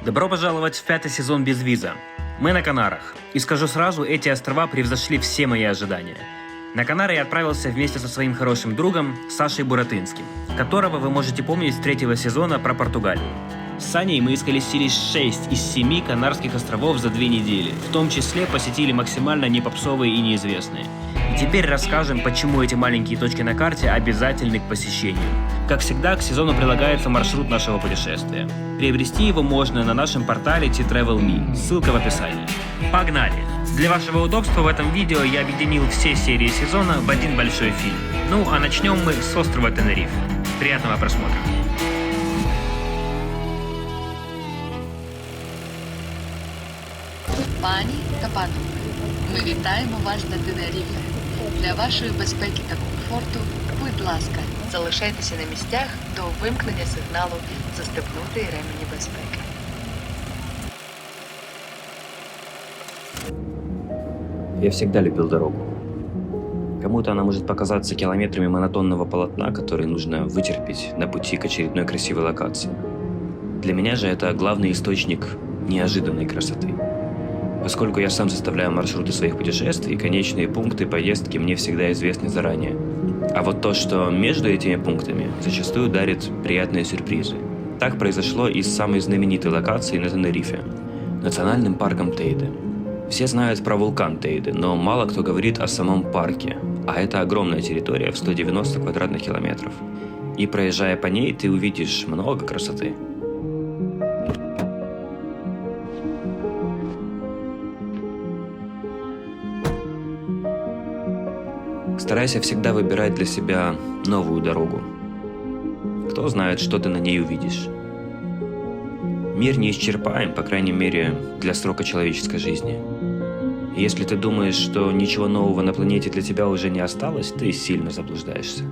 Добро пожаловать в 5-й сезон без виза. Мы на Канарах. И скажу сразу, эти острова превзошли все мои ожидания. На Канары я отправился вместе со своим хорошим другом Сашей Буратынским, которого вы можете помнить с 3-го сезона про Португалию. С Саней мы исколесились 6 из 7 Канарских островов за 2 недели, в том числе посетили максимально непопсовые и неизвестные. И теперь расскажем, почему эти маленькие точки на карте обязательны к посещению. Как всегда, к сезону прилагается маршрут нашего путешествия. Приобрести его можно на нашем портале T-Travel.me, ссылка в описании. Погнали! Для вашего удобства в этом видео я объединил все серии сезона в один большой фильм. Ну, а начнем мы с острова Тенерифе. Приятного просмотра! Пані та панове, ми вітаємо вас на Тенеріфе. Для вашої безпеки та комфорту, будь ласка, залишайтеся на місцях до вимкнення сигналу «Застебнути ремені безпеки». Я всегда любил дорогу. Кому-то она может показаться километрами монотонного полотна, которые нужно вытерпеть на пути к очередной красивой локации. Для меня же это главный источник неожиданной красоты. Поскольку я сам составляю маршруты своих путешествий, конечные пункты поездки мне всегда известны заранее. А вот то, что между этими пунктами, зачастую дарит приятные сюрпризы. Так произошло и с самой знаменитой локацией на Тенерифе – национальным парком Тейде. Все знают про вулкан Тейде, но мало кто говорит о самом парке, а это огромная территория в 190 квадратных километров. И проезжая по ней, ты увидишь много красоты. Старайся всегда выбирать для себя новую дорогу. Кто знает, что ты на ней увидишь. Мир неисчерпаем, по крайней мере, для срока человеческой жизни. И если ты думаешь, что ничего нового на планете для тебя уже не осталось, ты сильно заблуждаешься.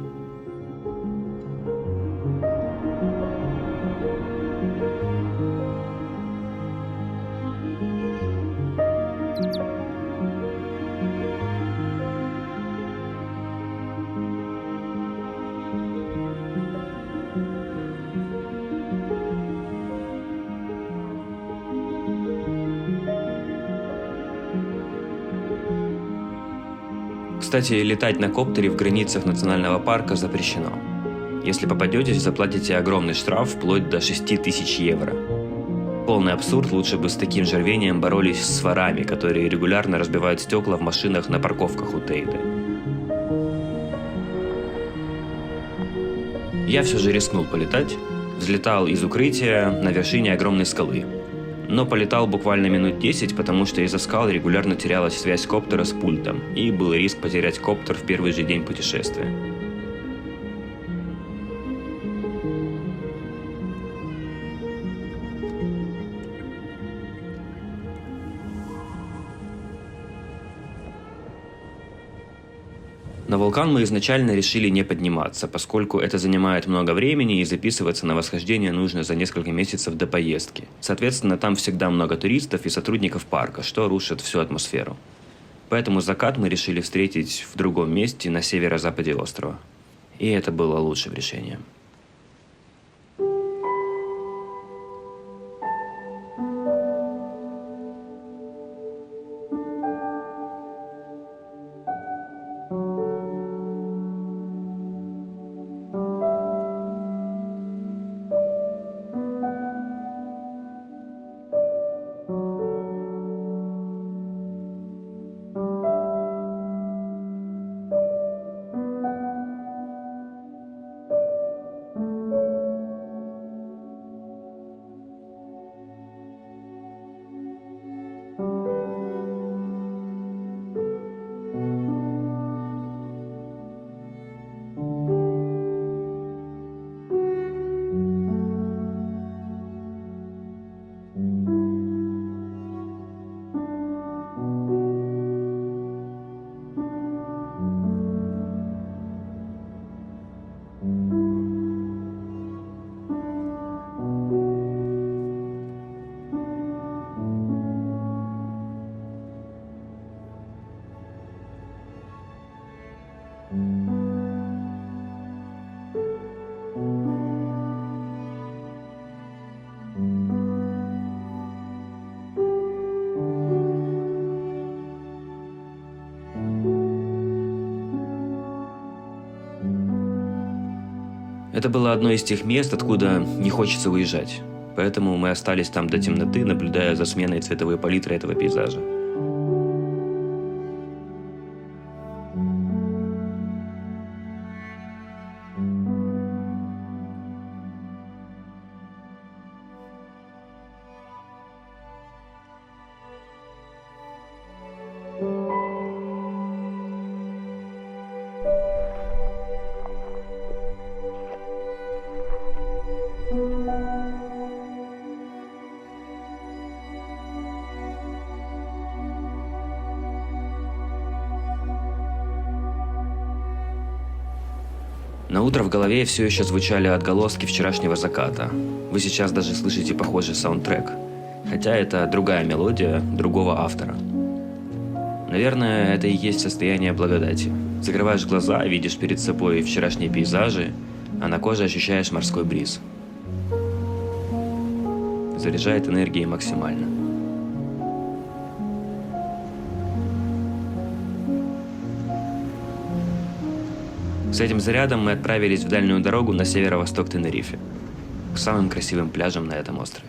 Кстати, летать на коптере в границах национального парка запрещено. Если попадетесь, заплатите огромный штраф вплоть до 6000 евро. Полный абсурд, лучше бы с таким же рвением боролись с ворами, которые регулярно разбивают стекла в машинах на парковках у Тейде. Я все же рискнул полетать, взлетал из укрытия на вершине огромной скалы. Но полетал буквально минут 10, потому что из-за скал регулярно терялась связь коптера с пультом, и был риск потерять коптер в первый же день путешествия. На вулкан мы изначально решили не подниматься, поскольку это занимает много времени и записываться на восхождение нужно за несколько месяцев до поездки. Соответственно, там всегда много туристов и сотрудников парка, что рушит всю атмосферу. Поэтому закат мы решили встретить в другом месте на северо-западе острова. И это было лучшим решением. Это было одно из тех мест, откуда не хочется уезжать. Поэтому мы остались там до темноты, наблюдая за сменой цветовой палитры этого пейзажа. На утро в голове все еще звучали отголоски вчерашнего заката. Вы сейчас даже слышите похожий саундтрек. Хотя это другая мелодия, другого автора. Наверное, это и есть состояние благодати. Закрываешь глаза, видишь перед собой вчерашние пейзажи, а на коже ощущаешь морской бриз. Заряжает энергией максимально. С этим зарядом мы отправились в дальнюю дорогу на северо-восток Тенерифе, к самым красивым пляжам на этом острове.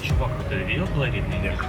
Чувак, ты видел колоритный верх?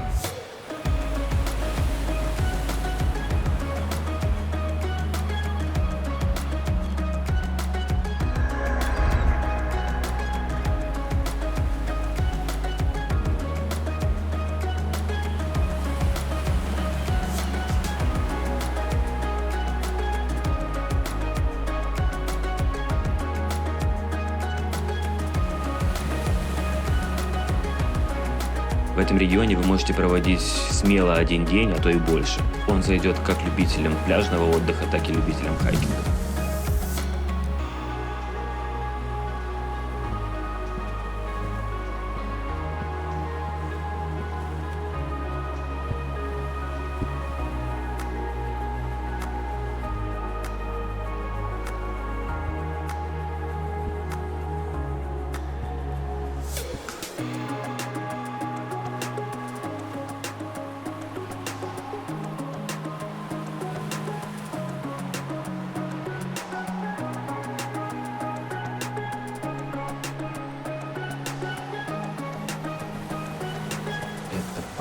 В этом регионе вы можете проводить смело один день, а то и больше. Он зайдет как любителям пляжного отдыха, так и любителям хайкинга.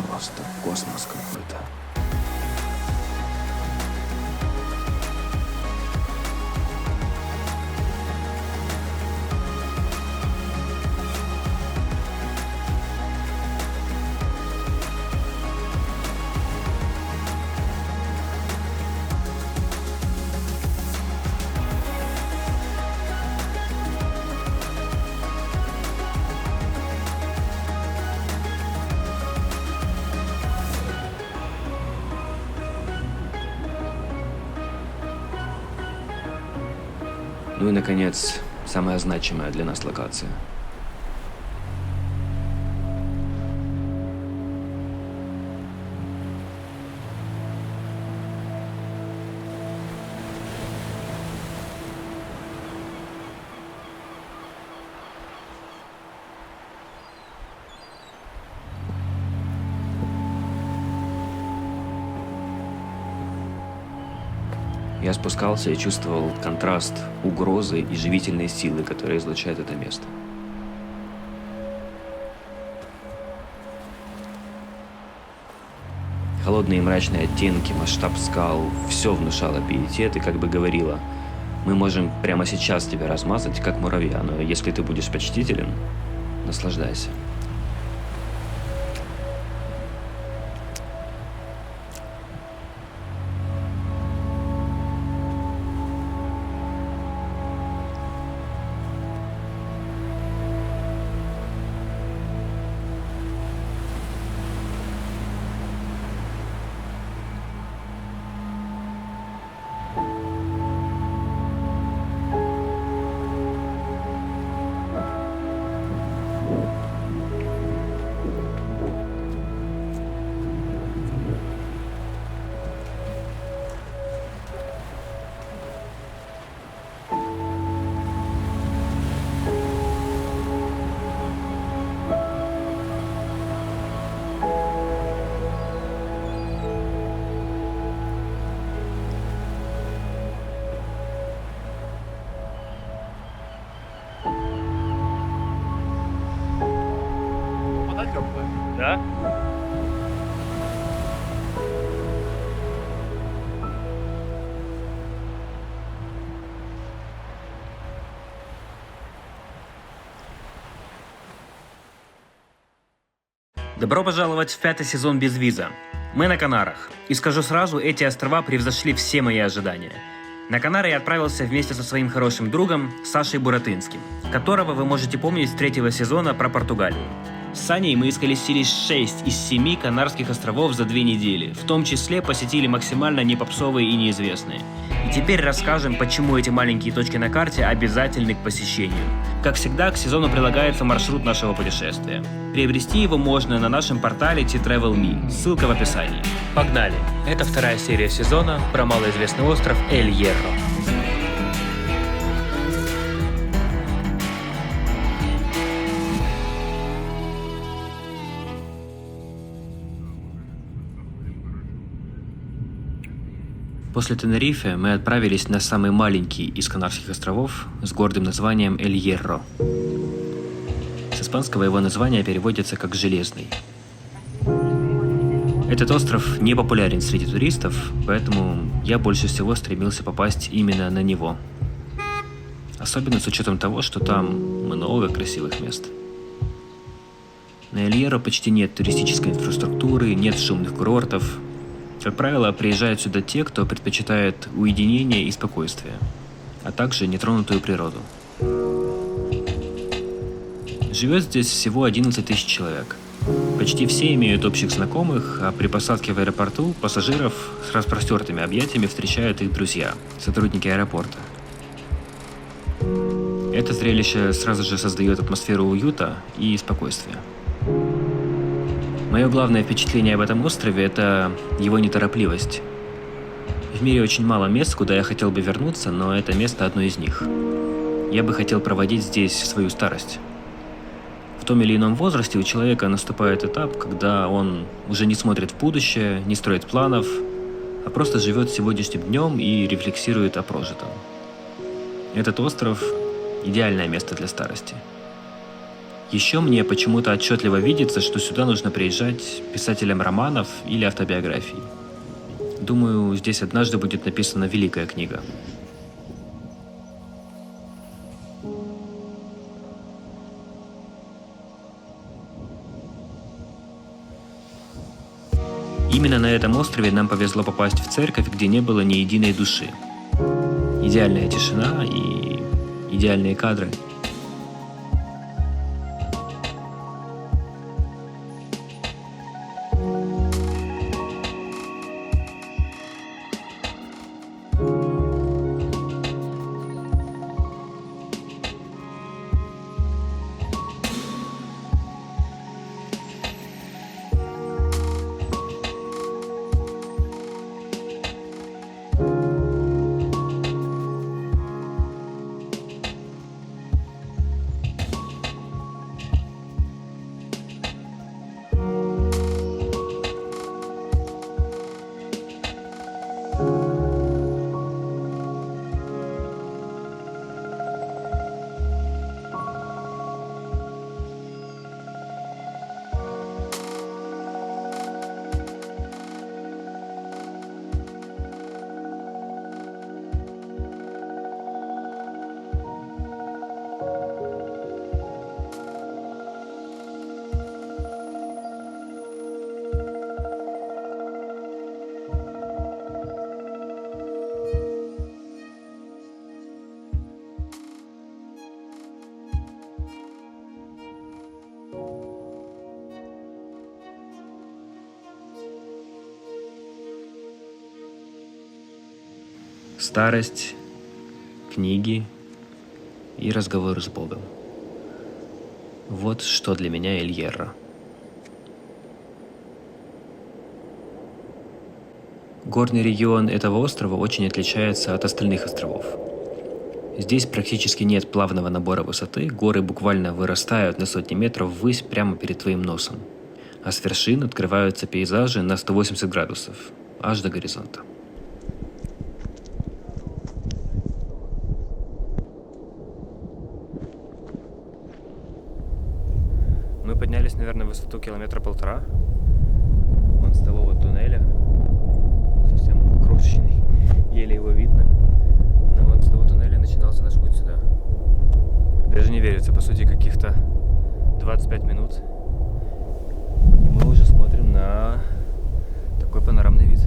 Просто космос какой-то. Ну и, наконец, самая значимая для нас локация. Я спускался и чувствовал контраст угрозы и живительной силы, которые излучает это место. Холодные и мрачные оттенки, масштаб скал – все внушало пиетет и как бы говорило: мы можем прямо сейчас тебя размазать, как муравья, но если ты будешь почтителен, наслаждайся. Да? Добро пожаловать в 5-й сезон «Безвиза». Мы на Канарах. И скажу сразу, эти острова превзошли все мои ожидания. На Канары я отправился вместе со своим хорошим другом Сашей Буратынским, которого вы можете помнить с 3-го сезона про Португалию. С Саней мы исколесили 6 из 7 Канарских островов за 2 недели, в том числе посетили максимально непопсовые и неизвестные. И теперь расскажем, почему эти маленькие точки на карте обязательны к посещению. Как всегда, к сезону прилагается маршрут нашего путешествия. Приобрести его можно на нашем портале T-Travel.me, ссылка в описании. Погнали! Это 2-я серия сезона про малоизвестный остров Эль-Хьерро. После Тенерифе мы отправились на самый маленький из Канарских островов с гордым названием Эль-Хьерро. С испанского его название переводится как «железный». Этот остров не популярен среди туристов, поэтому я больше всего стремился попасть именно на него. Особенно с учетом того, что там много красивых мест. На Эль-Хьерро почти нет туристической инфраструктуры, нет шумных курортов. Как правило, приезжают сюда те, кто предпочитает уединение и спокойствие, а также нетронутую природу. Живет здесь всего 11 тысяч человек. Почти все имеют общих знакомых, а при посадке в аэропорту пассажиров с распростертыми объятиями встречают их друзья, сотрудники аэропорта. Это зрелище сразу же создает атмосферу уюта и спокойствия. Мое главное впечатление об этом острове – это его неторопливость. В мире очень мало мест, куда я хотел бы вернуться, но это место одно из них. Я бы хотел проводить здесь свою старость. В том или ином возрасте у человека наступает этап, когда он уже не смотрит в будущее, не строит планов, а просто живет сегодняшним днем и рефлексирует о прожитом. Этот остров – идеальное место для старости. Еще мне почему-то отчетливо видится, что сюда нужно приезжать писателям романов или автобиографий. Думаю, здесь однажды будет написана великая книга. Именно на этом острове нам повезло попасть в церковь, где не было ни единой души. Идеальная тишина и идеальные кадры. Старость, книги и разговор с Богом. Вот что для меня Эль-Хьерро. Горный регион этого острова очень отличается от остальных островов. Здесь практически нет плавного набора высоты, горы буквально вырастают на сотни метров ввысь прямо перед твоим носом, а с вершин открываются пейзажи на 180 градусов, аж до горизонта. Мы поднялись, наверное, в высоту 1,5 километра. Вон с того вот туннеля. Совсем крошечный. Еле его видно. Но вон с того туннеля начинался наш путь сюда. Даже не верится, по сути, каких-то 25 минут. И мы уже смотрим на такой панорамный вид.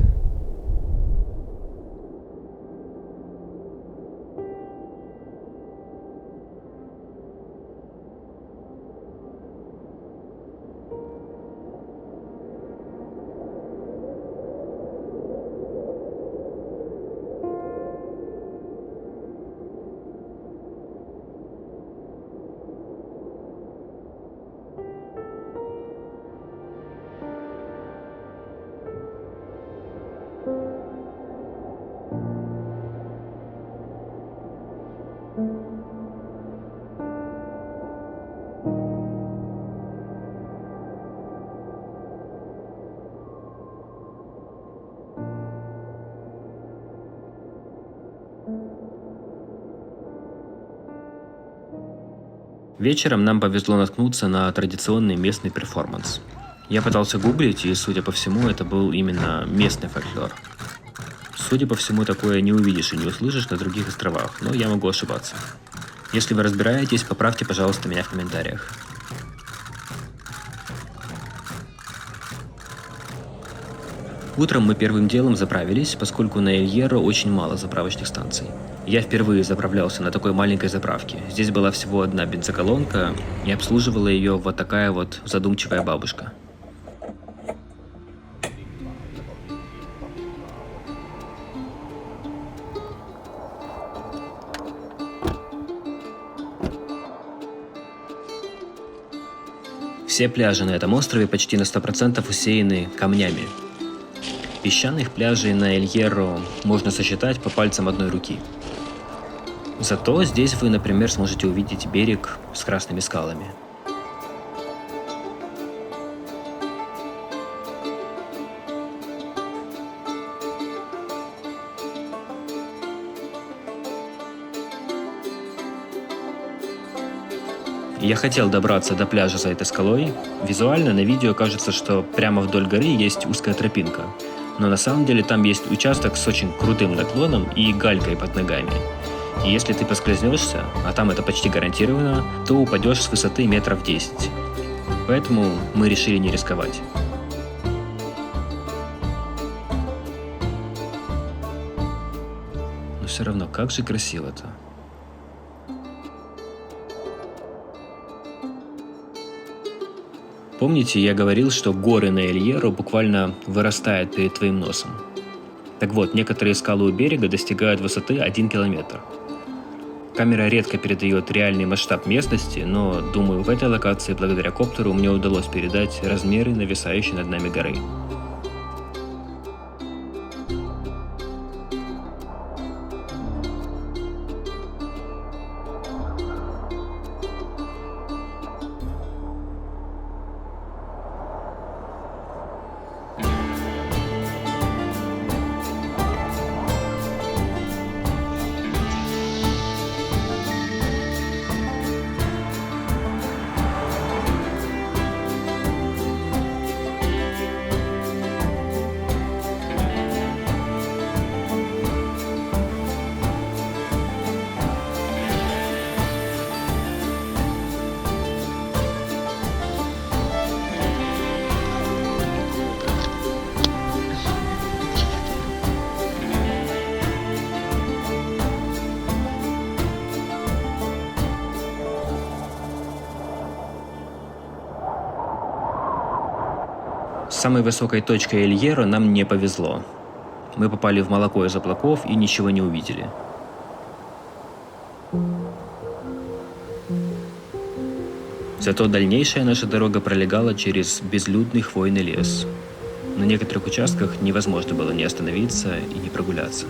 Вечером нам повезло наткнуться на традиционный местный перформанс. Я пытался гуглить, и, судя по всему, это был именно местный фольклор. Судя по всему, такое не увидишь и не услышишь на других островах, но я могу ошибаться. Если вы разбираетесь, поправьте, пожалуйста, меня в комментариях. Утром мы первым делом заправились, поскольку на Эль-Хьерро очень мало заправочных станций. Я впервые заправлялся на такой маленькой заправке. Здесь была всего одна бензоколонка, и обслуживала ее вот такая вот задумчивая бабушка. Все пляжи на этом острове почти на 100% усеяны камнями. Песчаных пляжей на Эль-Хьерро можно сосчитать по пальцам одной руки. Зато здесь вы, например, сможете увидеть берег с красными скалами. Я хотел добраться до пляжа за этой скалой. Визуально на видео кажется, что прямо вдоль горы есть узкая тропинка. Но на самом деле там есть участок с очень крутым наклоном и галькой под ногами. И если ты поскользнешься, а там это почти гарантированно, то упадешь с высоты метров 10. Поэтому мы решили не рисковать. Но все равно, как же красиво-то. Помните, я говорил, что горы на Эль-Хьерро буквально вырастают перед твоим носом? Так вот, некоторые скалы у берега достигают высоты 1 километр. Камера редко передает реальный масштаб местности, но, думаю, в этой локации благодаря коптеру мне удалось передать размеры нависающей над нами горы. С самой высокой точкой Эль-Хьерро нам не повезло. Мы попали в молоко из облаков и ничего не увидели. Зато дальнейшая наша дорога пролегала через безлюдный хвойный лес. На некоторых участках невозможно было не остановиться и не прогуляться.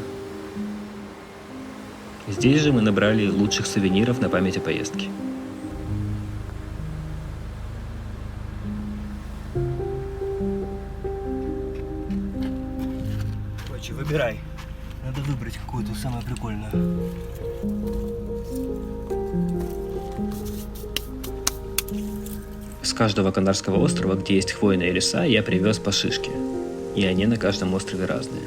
Здесь же мы набрали лучших сувениров на память о поездке. Короче, выбирай. Надо выбрать какую-то самую прикольную. каждого Канарского острова, где есть хвойные леса, я привез по шишке. И они на каждом острове разные.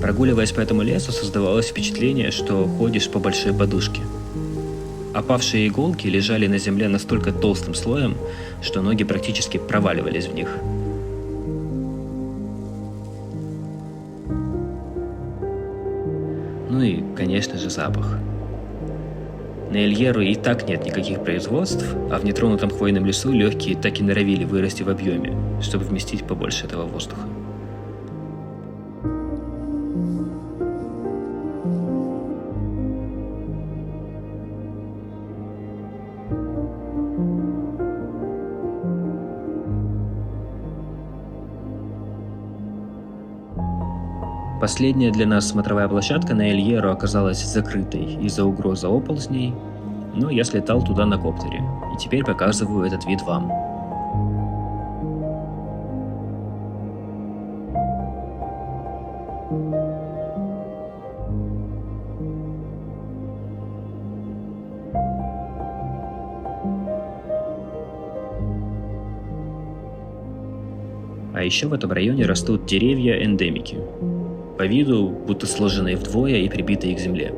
Прогуливаясь по этому лесу, создавалось впечатление, что ходишь по большой подушке. Опавшие иголки лежали на земле настолько толстым слоем, что ноги практически проваливались в них. Ну и, конечно же, запах. На Эль-Хьерро и так нет никаких производств, а в нетронутом хвойном лесу легкие так и норовили вырасти в объеме, чтобы вместить побольше этого воздуха. Последняя для нас смотровая площадка на Эль-Хьерро оказалась закрытой из-за угрозы оползней, но я слетал туда на коптере, и теперь показываю этот вид вам. А еще в этом районе растут деревья-эндемики. По виду, будто сложенные вдвое и прибитые к земле.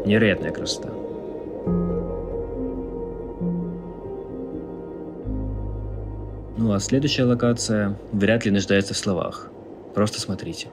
Невероятная красота. Ну а следующая локация вряд ли нуждается в словах. Просто смотрите.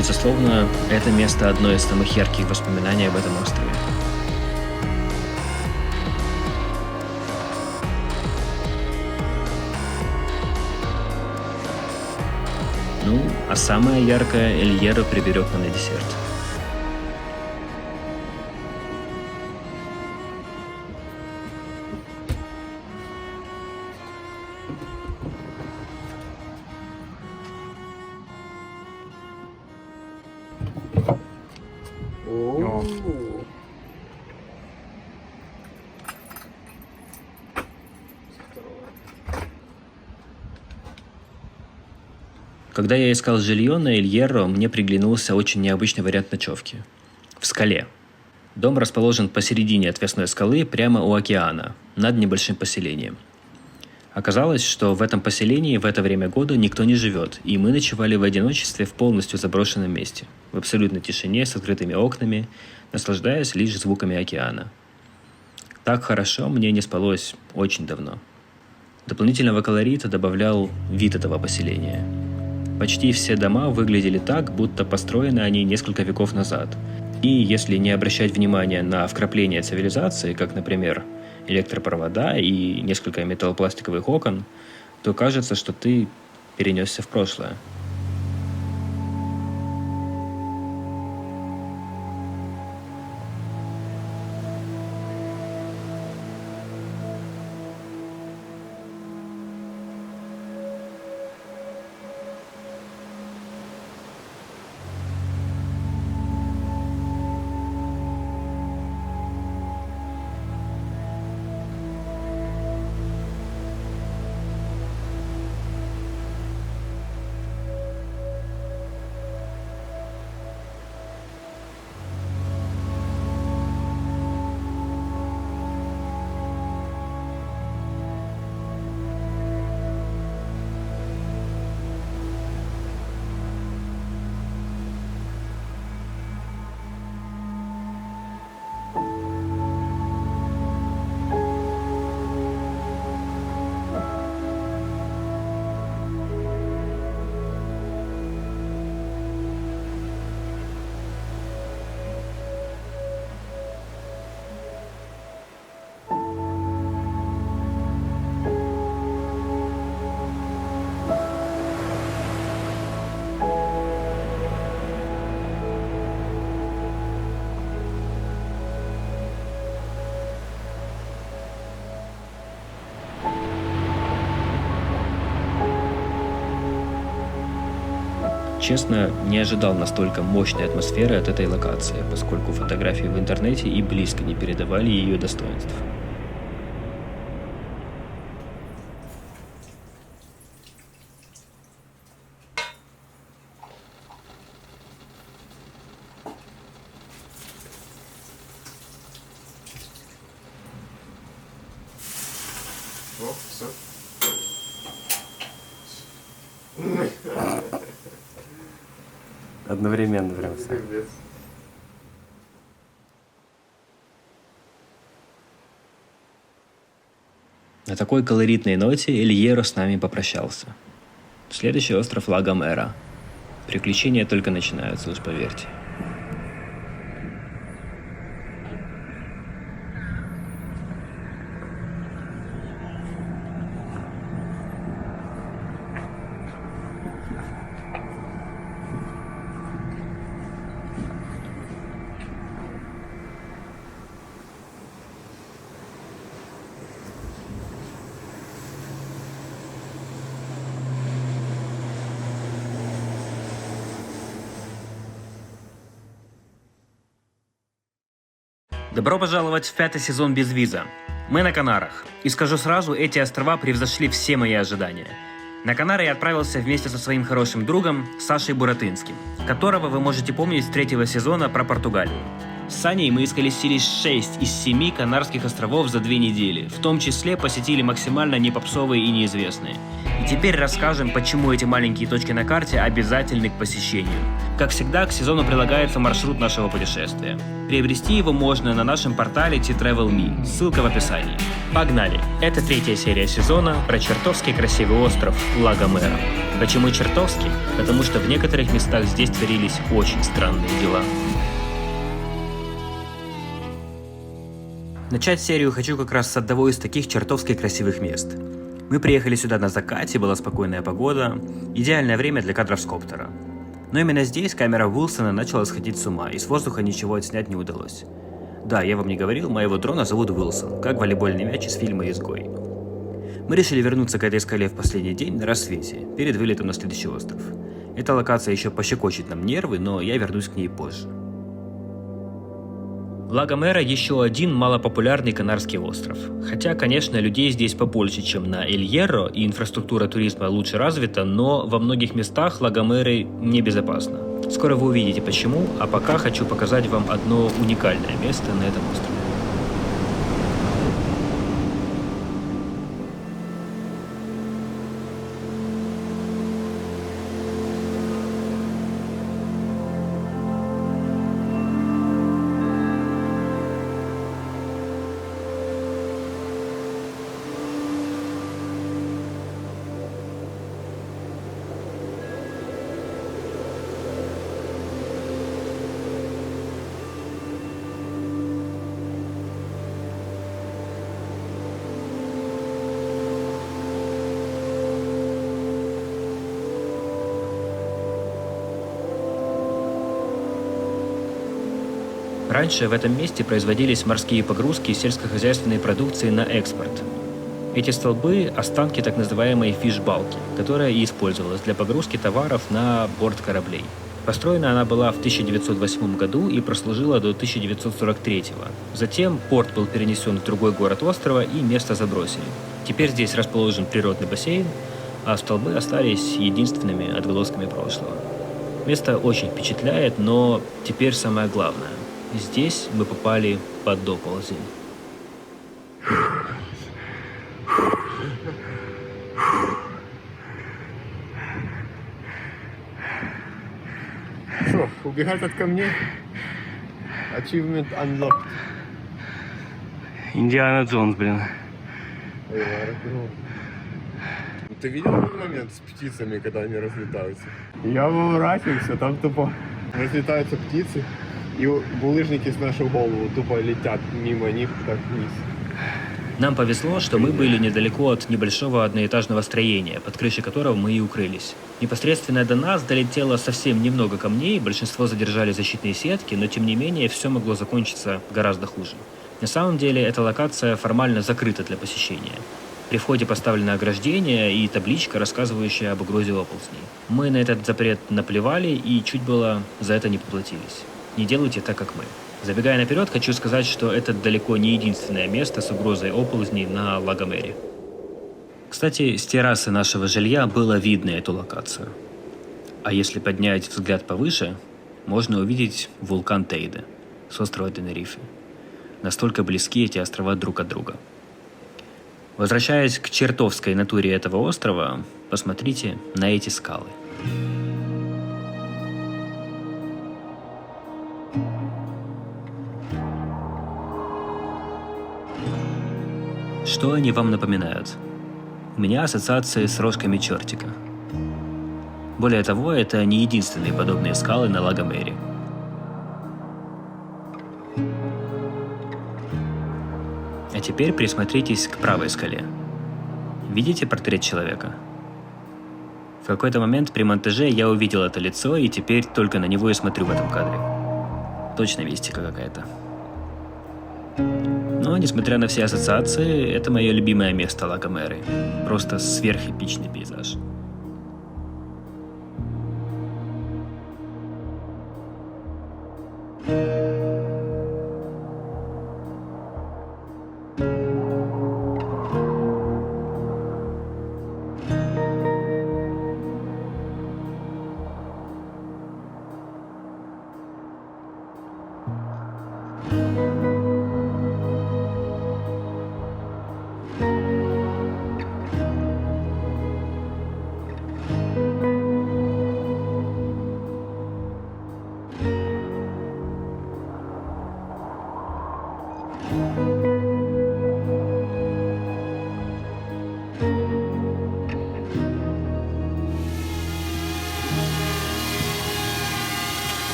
Безусловно, это место одно из самых ярких воспоминаний об этом острове. Ну, а самое яркое Эль-Хьерро приберег нам на десерт. Когда я искал жилье на Эль-Хьерро, мне приглянулся очень необычный вариант ночевки. В скале. Дом расположен посередине отвесной скалы, прямо у океана, над небольшим поселением. Оказалось, что в этом поселении в это время года никто не живет, и мы ночевали в одиночестве в полностью заброшенном месте, в абсолютной тишине, с открытыми окнами, наслаждаясь лишь звуками океана. Так хорошо мне не спалось очень давно. Дополнительного колорита добавлял вид этого поселения. Почти все дома выглядели так, будто построены они несколько веков назад. И если не обращать внимания на вкрапления цивилизации, как, например, электропровода и несколько металлопластиковых окон, то кажется, что ты перенесся в прошлое. Честно, не ожидал настолько мощной атмосферы от этой локации, поскольку фотографии в интернете и близко не передавали ее достоинств. О, все. Одновременно прям все. Пиздец. На такой колоритной ноте Эль Хьерро с нами попрощался. Следующий остров Ла Гомера. Приключения только начинаются, уж поверьте. Добро пожаловать в 5-й сезон без виза. Мы на Канарах. И скажу сразу, эти острова превзошли все мои ожидания. На Канары я отправился вместе со своим хорошим другом Сашей Буратынским, которого вы можете помнить с 3-го сезона про Португалию. С Саней мы исколесили 6 из 7 Канарских островов за 2 недели, в том числе посетили максимально непопсовые и неизвестные. И теперь расскажем, почему эти маленькие точки на карте обязательны к посещению. Как всегда, к сезону прилагается маршрут нашего путешествия. Приобрести его можно на нашем портале T-Travel.me, ссылка в описании. Погнали! Это 3-я серия сезона про чертовски красивый остров Ла Гомера. Почему чертовски? Потому что в некоторых местах здесь творились очень странные дела. Начать серию хочу как раз с одного из таких чертовски красивых мест. Мы приехали сюда на закате, была спокойная погода, идеальное время для кадров с коптера. Но именно здесь камера Уилсона начала сходить с ума, и с воздуха ничего отснять не удалось. Да, я вам не говорил, моего дрона зовут Уилсон, как волейбольный мяч из фильма «Изгой». Мы решили вернуться к этой скале в последний день на рассвете, перед вылетом на следующий остров. Эта локация еще пощекочет нам нервы, но я вернусь к ней позже. Ла Гомера еще один малопопулярный Канарский остров. Хотя, конечно, людей здесь побольше, чем на Эль Хьерро, и инфраструктура туризма лучше развита, но во многих местах Ла Гомеры небезопасно. Скоро вы увидите почему, а пока хочу показать вам одно уникальное место на этом острове. Раньше в этом месте производились морские погрузки сельскохозяйственной продукции на экспорт. Эти столбы – останки так называемой фиш-балки, которая и использовалась для погрузки товаров на борт кораблей. Построена она была в 1908 году и прослужила до 1943. Затем порт был перенесен в другой город острова и место забросили. Теперь здесь расположен природный бассейн, а столбы остались единственными отголосками прошлого. Место очень впечатляет, но теперь самое главное. Здесь мы попали под оползень. Что, убегать от камней? Achievement unlocked. Индиана Джонс, блин. Ты видел этот момент с птицами, когда они разлетаются? Я поворачивался, там тупо разлетаются птицы, и булыжники с нашу голову тупо летят мимо них так вниз. Нам повезло, что мы были недалеко от небольшого одноэтажного строения, под крышей которого мы и укрылись. Непосредственно до нас долетело совсем немного камней, большинство задержали защитные сетки, но тем не менее все могло закончиться гораздо хуже. На самом деле эта локация формально закрыта для посещения. При входе поставлено ограждение и табличка, рассказывающая об угрозе оползней. Мы на этот запрет наплевали и чуть было за это не поплатились. Не делайте так, как мы. Забегая наперед, хочу сказать, что это далеко не единственное место с угрозой оползней на Лагомере. Кстати, с террасы нашего жилья было видно эту локацию. А если поднять взгляд повыше, можно увидеть вулкан Тейде с острова Тенерифе. Настолько близки эти острова друг от друга. Возвращаясь к чертовской натуре этого острова, посмотрите на эти скалы. Что они вам напоминают? У меня ассоциации с рожками чертика. Более того, это не единственные подобные скалы на Лагомере. А теперь присмотритесь к правой скале. Видите портрет человека? В какой-то момент при монтаже я увидел это лицо, и теперь только на него и смотрю в этом кадре. Точно мистика какая-то. Но, несмотря на все ассоциации, это мое любимое место Лагомеры. Просто сверхэпичный пейзаж.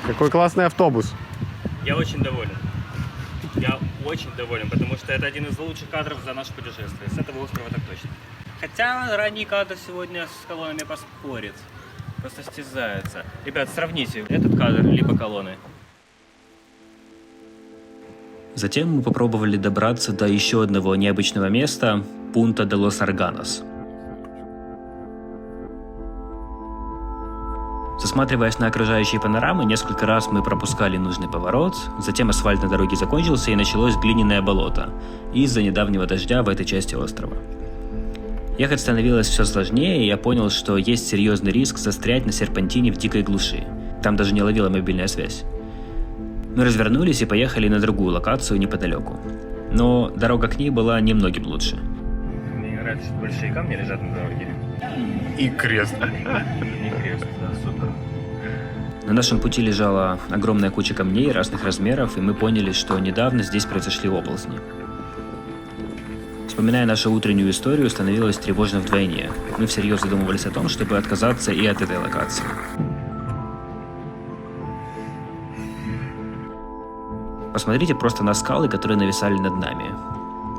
Какой классный автобус. Я очень доволен. Я очень доволен, потому что это один из лучших кадров за наше путешествие. С этого острова так точно. Хотя ранний кадр сегодня с колоннами поспорит. Просто стязается. Ребят, сравните этот кадр либо колонны. Затем мы попробовали добраться до еще одного необычного места – Пунта де лос Арганос. Засматриваясь на окружающие панорамы, несколько раз мы пропускали нужный поворот, затем асфальт на дороге закончился и началось глиняное болото из-за недавнего дождя в этой части острова. Ехать становилось все сложнее, и я понял, что есть серьезный риск застрять на серпантине в дикой глуши. Там даже не ловила мобильная связь. Мы развернулись и поехали на другую локацию неподалеку. Но дорога к ней была немногим лучше. Мне не нравится, что большие камни лежат на дороге. И крест. Не крест, да, супер. На нашем пути лежала огромная куча камней разных размеров, и мы поняли, что недавно здесь произошли оползни. Вспоминая нашу утреннюю историю, становилось тревожно вдвойне. Мы всерьез задумывались о том, чтобы отказаться и от этой локации. Посмотрите просто на скалы, которые нависали над нами.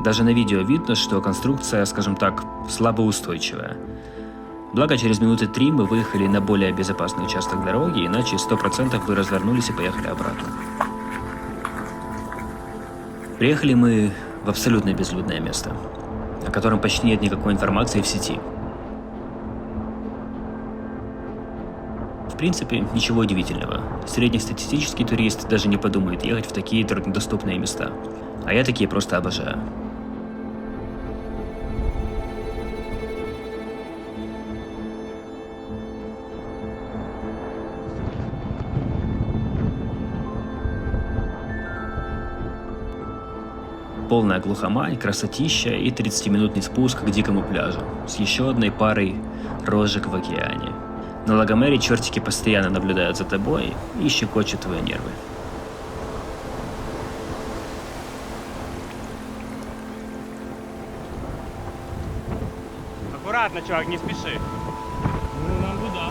Даже на видео видно, что конструкция, скажем так, слабоустойчивая. Благо, через минуты 3 мы выехали на более безопасный участок дороги, иначе 100% бы развернулись и поехали обратно. Приехали мы в абсолютно безлюдное место, о котором почти нет никакой информации в сети. В принципе, ничего удивительного. Среднестатистический турист даже не подумает ехать в такие труднодоступные места. А я такие просто обожаю. Полная глухома и красотища, и 30-минутный спуск к дикому пляжу с еще одной парой рожек в океане. На Лагомере чертики постоянно наблюдают за тобой и щекочут твои нервы. Аккуратно, чувак, не спеши. Ну, нам туда.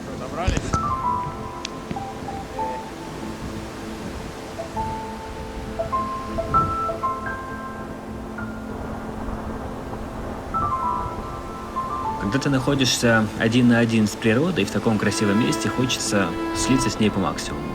Что, добрались? Когда ты находишься один на один с природой в таком красивом месте, хочется слиться с ней по максимуму.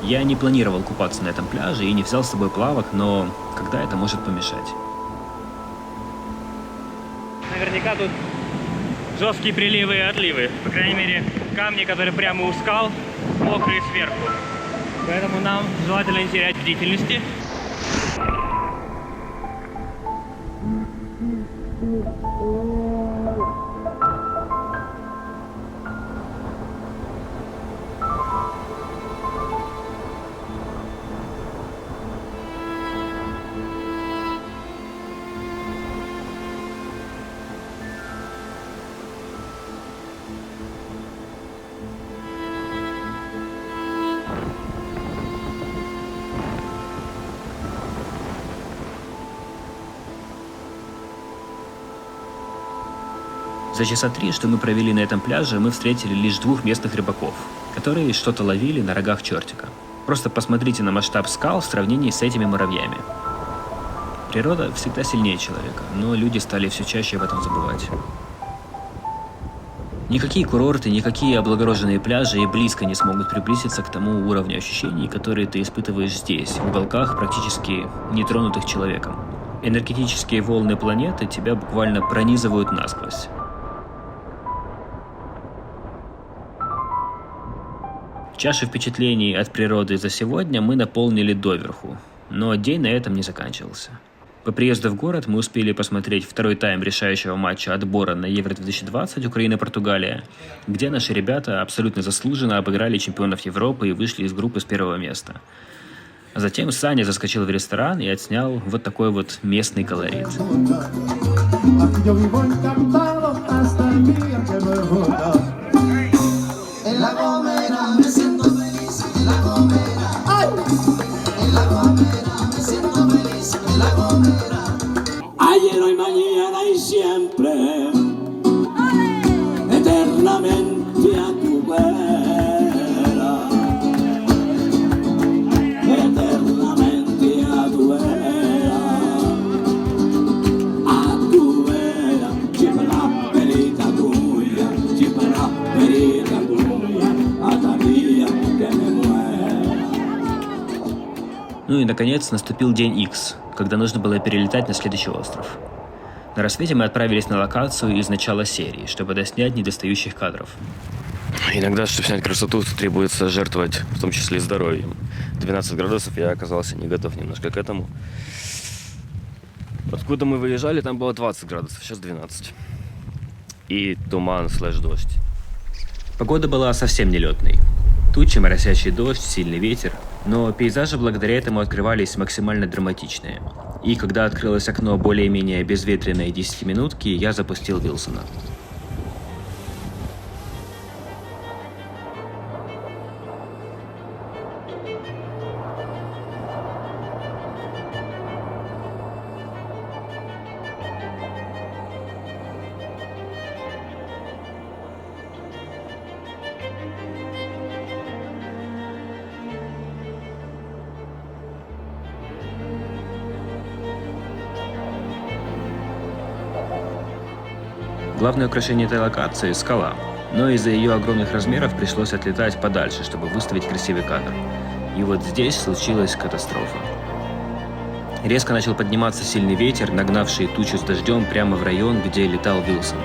Я не планировал купаться на этом пляже и не взял с собой плавок, но когда это может помешать? Наверняка тут жесткие приливы и отливы. По крайней мере, камни, которые прямо у скал, мокрые сверху. Поэтому нам желательно не терять бдительности. За часа 3, что мы провели на этом пляже, мы встретили лишь 2 местных рыбаков, которые что-то ловили на рогах чертика. Просто посмотрите на масштаб скал в сравнении с этими муравьями. Природа всегда сильнее человека, но люди стали все чаще об этом забывать. Никакие курорты, никакие облагороженные пляжи и близко не смогут приблизиться к тому уровню ощущений, которые ты испытываешь здесь, в уголках, практически нетронутых человеком. Энергетические волны планеты тебя буквально пронизывают насквозь. Чашу впечатлений от природы за сегодня мы наполнили доверху, но день на этом не заканчивался. По приезду в город мы успели посмотреть второй тайм решающего матча отбора на Евро-2020 Украина-Португалия, где наши ребята абсолютно заслуженно обыграли чемпионов Европы и вышли из группы с 1-го места. А затем Саня заскочил в ресторан и отснял вот такой вот местный колорит. Ayer, hoy, mañana y siempre, eternamente a tu vera, eternamente a tu vera, ci farà perita tuya, hasta día que me muera. Ну и наконец наступил день X, когда нужно было перелетать на следующий остров. На рассвете мы отправились на локацию из начала серии, чтобы доснять недостающих кадров. Иногда, чтобы снять красоту, требуется жертвовать, в том числе и здоровьем. 12 градусов, я оказался не готов немножко к этому. Откуда мы выезжали, там было 20 градусов, сейчас 12. И туман / дождь. Погода была совсем нелетной. Тучи, моросящий дождь, сильный ветер. Но пейзажи благодаря этому открывались максимально драматичные. И когда открылось окно более-менее безветренной 10-минутки, я запустил Вилсона. Главное украшение этой локации – скала, но из-за ее огромных размеров пришлось отлетать подальше, чтобы выставить красивый кадр. И вот здесь случилась катастрофа. Резко начал подниматься сильный ветер, нагнавший тучу с дождем прямо в район, где летал Вилсон.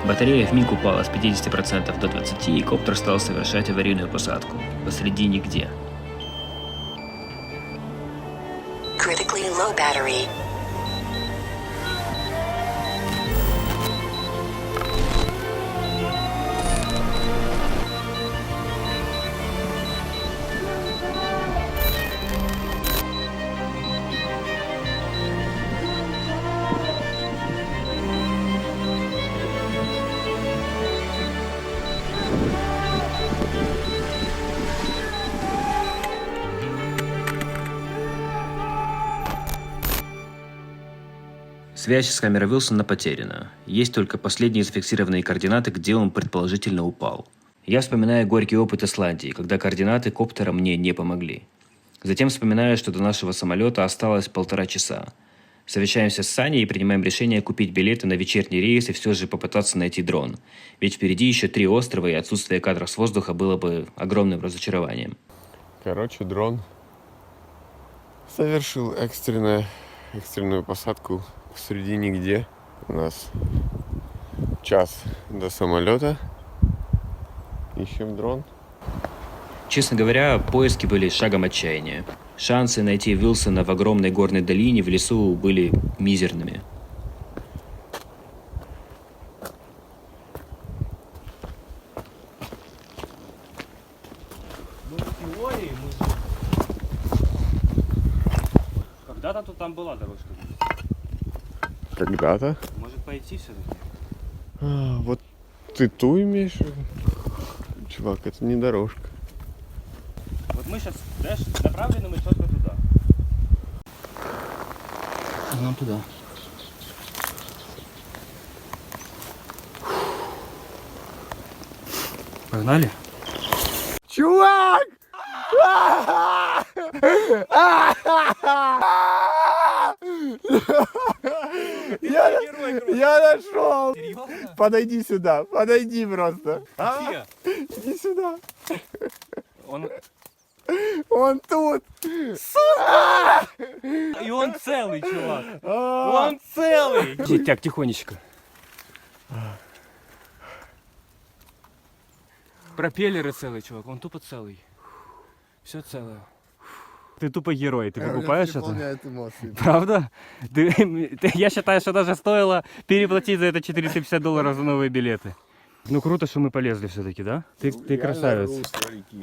Батарея вмиг упала с 50% до 20%, и коптер стал совершать аварийную посадку посреди нигде. Critically low battery. Связь с камерой Вилсона потеряна. Есть только последние зафиксированные координаты, где он предположительно упал. Я вспоминаю горький опыт Исландии, когда координаты коптера мне не помогли. Затем вспоминаю, что до нашего самолета осталось 1,5 часа. Совещаемся с Саней и принимаем решение купить билеты на вечерний рейс и все же попытаться найти дрон. Ведь впереди еще 3 острова, и отсутствие кадров с воздуха было бы огромным разочарованием. Короче, дрон совершил экстренную посадку среди нигде. У нас час до самолета. Ищем дрон. Честно говоря, поиски были шагом отчаяния. Шансы найти Вилсона в огромной горной долине в лесу были мизерными. Когда-то тут там была дорожка. Когда-то. Может пойти все-таки? Вот ты ту имеешь в виду? Чувак, это не дорожка. Вот мы сейчас, знаешь, направлены мы четко туда. Нам туда. Погнали? Чувак! Я нашел! Подойди сюда, подойди просто. Где? Иди сюда. Он тут. И он целый, чувак. Он целый. Так, тихонечко. Пропеллеры целые, чувак. Он тупо целый. Все целое. Ты тупо герой, ты покупаешь это? Эмоции. Правда? Я считаю, что даже стоило переплатить за это $450 за новые билеты. Ну круто, что мы полезли все-таки, да? Ты красавец.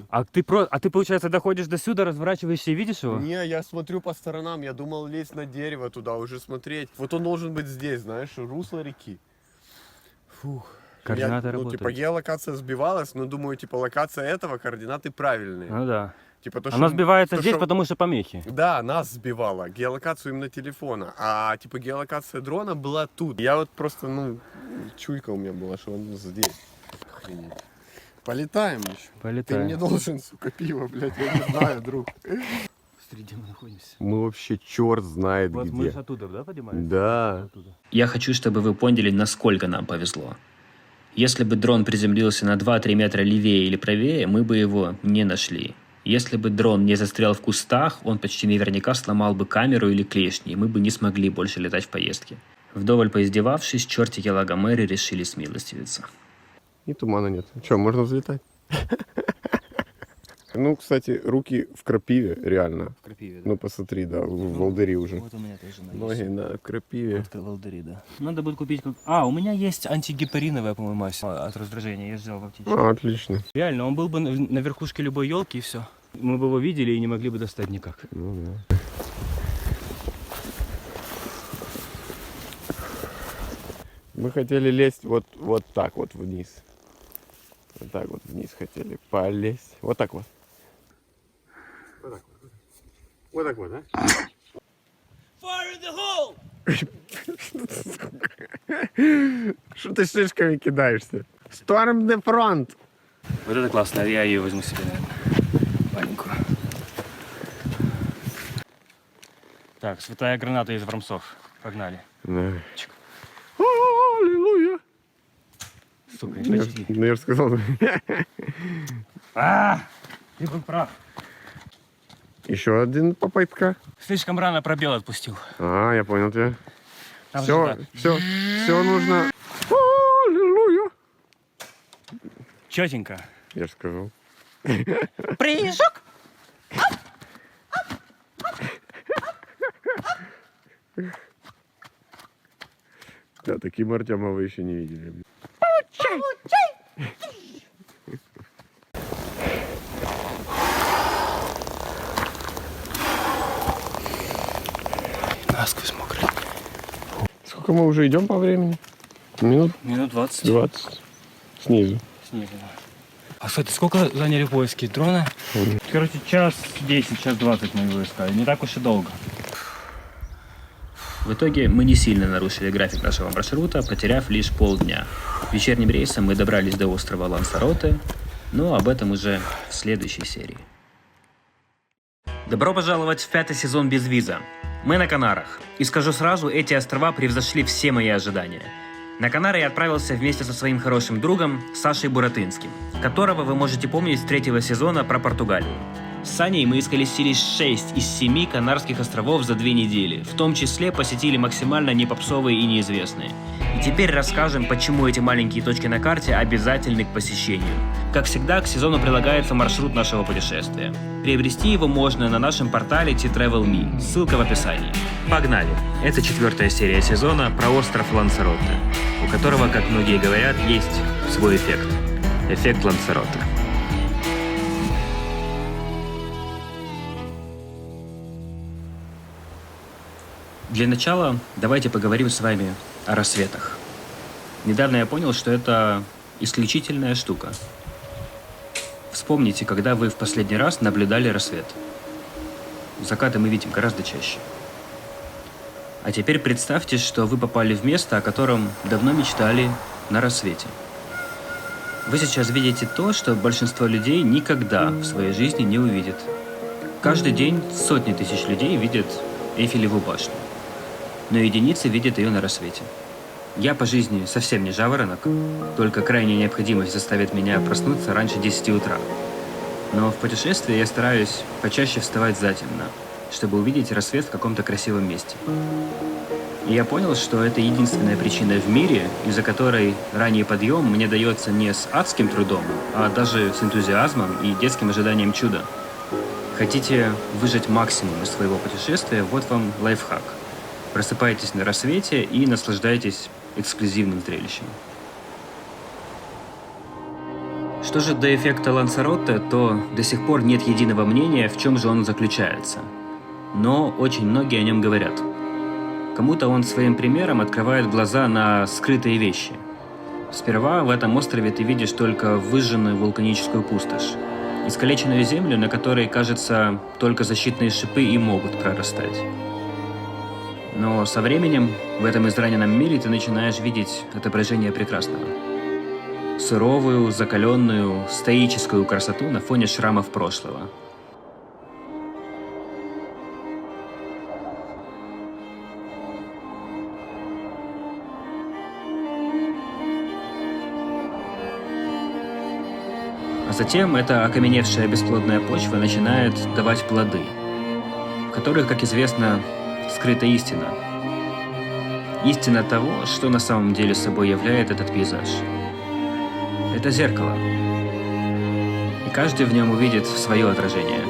А ты, получается, доходишь до сюда, разворачиваешься и видишь его? Не, я смотрю по сторонам, я думал лезть на дерево туда, уже смотреть. Вот он должен быть здесь, знаешь, русло реки. Фух. Координаты работают. Типа геолокация сбивалась, но думаю, типа локация этого, координаты правильные. Ну да. Типа, то, Она что, сбивается то, здесь, что... потому что помехи. Да, нас сбивала. Геолокацию именно телефона. А типа геолокация дрона была тут. Я вот просто, чуйка у меня была, что он здесь. Охренеть. Полетаем еще. Полетаем. Ты мне должен, сука, пиво, блядь, я не знаю, друг. Смотри, где мы находимся. Мы вообще черт знает Вот где. мы же оттуда, да, поднимаемся? Да. Оттуда. Я хочу, чтобы вы поняли, насколько нам повезло. Если бы дрон приземлился на 2-3 метра левее или правее, мы бы его не нашли. Если бы дрон не застрял в кустах, он почти наверняка сломал бы камеру или клешни, и мы бы не смогли больше летать в поездке. Вдоволь поиздевавшись, чертики Лагомеры решили смилостивиться. И тумана нет. Че, можно взлетать? Ну, кстати, руки в крапиве, реально. В крапиве, да? Ну, посмотри, да, в волдыри уже. Вот у меня тоже Ноги, да, в крапиве. Вот волдыри, да. Надо будет купить... у меня есть антигипариновая, по-моему, мазь от раздражения. Я взял в аптечке. Отлично. Реально, он был бы на верхушке любой елки и все. Мы бы его видели и не могли бы достать никак. Ну, да. Мы хотели лезть вот так вот вниз. Вот так вот вниз хотели полезть. Вот так вот. Вот так вот. Вот так вот, да? Fire in the hole! Что ты шишками кидаешься? Storm the front! Вот это классно, я ее возьму себе, наверное. Маленькую. Так, святая граната из Вромсов. Погнали. Да. Аллилуйя! Сука, Ну, я же сказал. Ты был прав. Еще один попытка. Слишком рано пробел отпустил. Я понял тебя. Там Все нужно. Аллилуйя! Четенько. Я же сказал. Прыжок! Да, таким Артема вы еще не видели. Насквозь мокрый. Сколько мы уже идем по времени? Минут Минут 20. 20. Снизу. Снизу, да. А, кстати, сколько заняли поиски дрона? Короче, час 10, час 20 мы его искали. Не так уж и долго. В итоге мы не сильно нарушили график нашего маршрута, потеряв лишь полдня. Вечерним рейсом мы добрались до острова Лансароте, но об этом уже в следующей серии. Добро пожаловать в 5-й сезон без виза. Мы на Канарах. И скажу сразу, эти острова превзошли все мои ожидания. На Канары я отправился вместе со своим хорошим другом Сашей Буратынским, которого вы можете помнить с 3-го сезона про Португалию. С Саней мы исколесили 6 из 7 Канарских островов за 2 недели, в том числе посетили максимально не попсовые и неизвестные. И теперь расскажем, почему эти маленькие точки на карте обязательны к посещению. Как всегда, к сезону прилагается маршрут нашего путешествия. Приобрести его можно на нашем портале T-Travel.me, ссылка в описании. Погнали! Это 4-я серия сезона про остров Лансароте, у которого, как многие говорят, есть свой эффект. Эффект Лансароте. Для начала давайте поговорим с вами о рассветах. Недавно я понял, что это исключительная штука. Вспомните, когда вы в последний раз наблюдали рассвет. Закаты мы видим гораздо чаще. А теперь представьте, что вы попали в место, о котором давно мечтали на рассвете. Вы сейчас видите то, что большинство людей никогда в своей жизни не увидит. Каждый день сотни тысяч людей видят Эйфелеву башню, но единицы видят ее на рассвете. Я по жизни совсем не жаворонок, только крайняя необходимость заставит меня проснуться раньше 10 утра. Но в путешествии я стараюсь почаще вставать затемно, чтобы увидеть рассвет в каком-то красивом месте. И я понял, что это единственная причина в мире, из-за которой ранний подъем мне дается не с адским трудом, а даже с энтузиазмом и детским ожиданием чуда. Хотите выжать максимум из своего путешествия, вот вам лайфхак. Просыпайтесь на рассвете и наслаждайтесь эксклюзивным зрелищем. Что же до эффекта Лансароте, то до сих пор нет единого мнения, в чем же он заключается. Но очень многие о нем говорят. Кому-то он своим примером открывает глаза на скрытые вещи. Сперва в этом острове ты видишь только выжженную вулканическую пустошь, искалеченную землю, на которой, кажется, только защитные шипы и могут прорастать. Но со временем в этом израненном мире ты начинаешь видеть отображение прекрасного. Суровую, закаленную, стоическую красоту на фоне шрамов прошлого. А затем эта окаменевшая бесплодная почва начинает давать плоды, в которых, как известно, скрыта истина. Истина того, что на самом деле собой являет этот пейзаж. Это зеркало. И каждый в нем увидит свое отражение.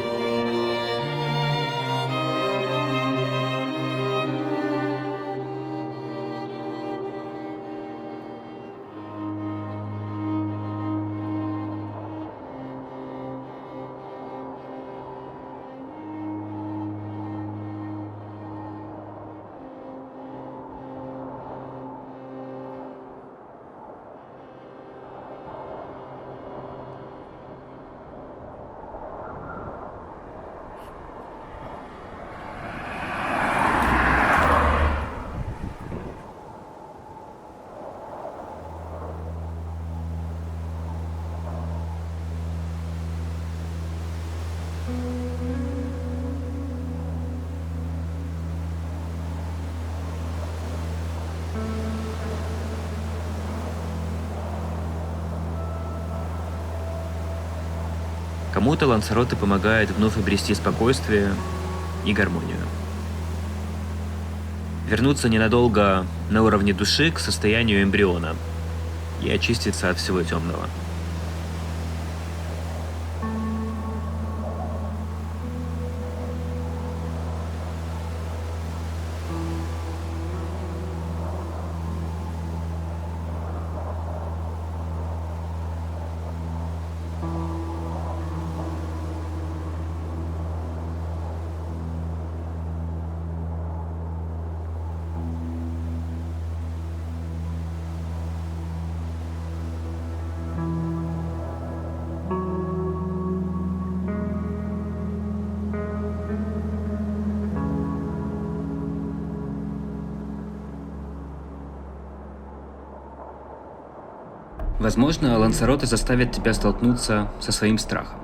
Кому-то Лансароте помогает вновь обрести спокойствие и гармонию. Вернуться ненадолго на уровне души к состоянию эмбриона и очиститься от всего темного. Возможно, Лансароте заставит тебя столкнуться со своим страхом.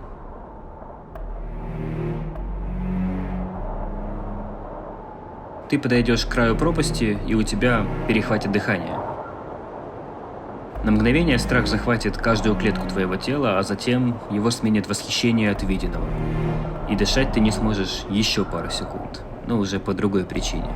Ты подойдешь к краю пропасти, и у тебя перехватит дыхание. На мгновение страх захватит каждую клетку твоего тела, а затем его сменит восхищение от виденного. И дышать ты не сможешь еще пару секунд, но уже по другой причине.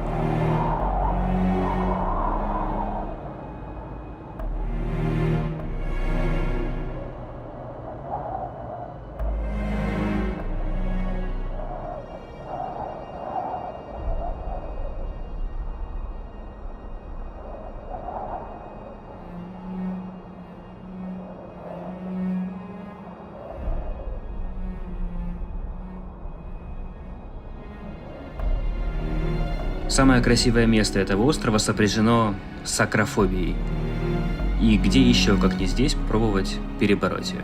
Самое красивое место этого острова сопряжено с акрофобией. И где еще, как не здесь, попробовать перебороть ее?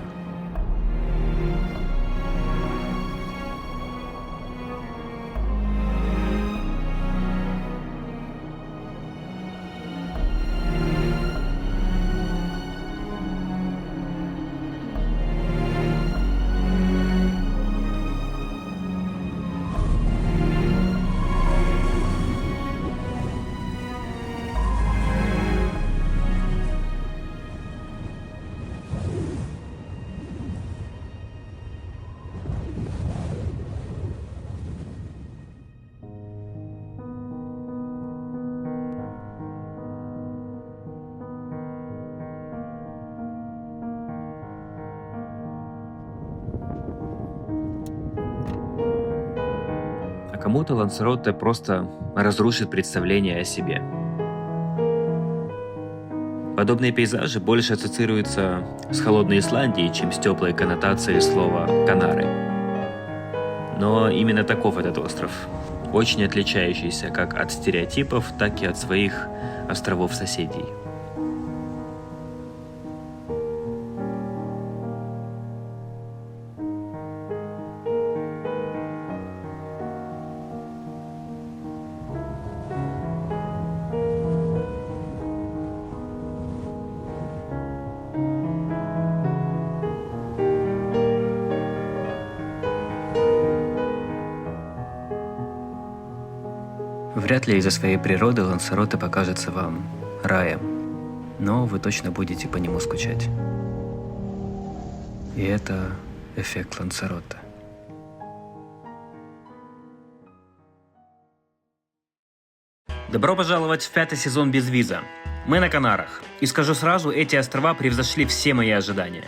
Кому-то Лансароте просто разрушит представление о себе. Подобные пейзажи больше ассоциируются с холодной Исландией, чем с теплой коннотацией слова «Канары». Но именно таков этот остров, очень отличающийся как от стереотипов, так и от своих островов-соседей. Вряд ли из-за своей природы Лансароте покажется вам раем, но вы точно будете по нему скучать. И это эффект Лансароте. Добро пожаловать в 5-й сезон «Безвиза». Мы на Канарах. И скажу сразу, эти острова превзошли все мои ожидания.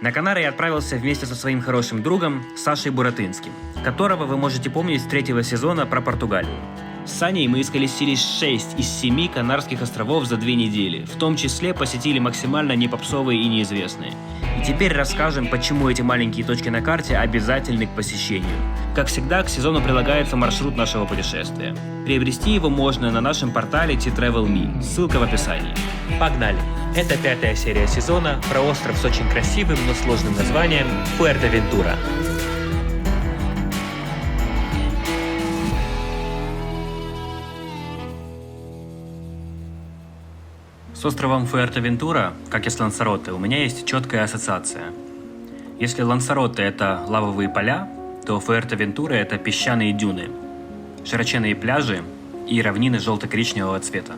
На Канары я отправился вместе со своим хорошим другом Сашей Буратынским, которого вы можете помнить с 3-го сезона про Португалию. С Саней мы исколесились 6 из 7 Канарских островов за 2 недели, в том числе посетили максимально непопсовые и неизвестные. И теперь расскажем, почему эти маленькие точки на карте обязательны к посещению. Как всегда, к сезону прилагается маршрут нашего путешествия. Приобрести его можно на нашем портале T-Travel.me, ссылка в описании. Погнали! Это 5-я серия сезона про остров с очень красивым, но сложным названием Фуэртевентура. С островом Фуэртевентура, как и с Лансароте, у меня есть четкая ассоциация. Если Лансароте – это лавовые поля, то Фуэртевентура – это песчаные дюны, широченные пляжи и равнины желто-коричневого цвета.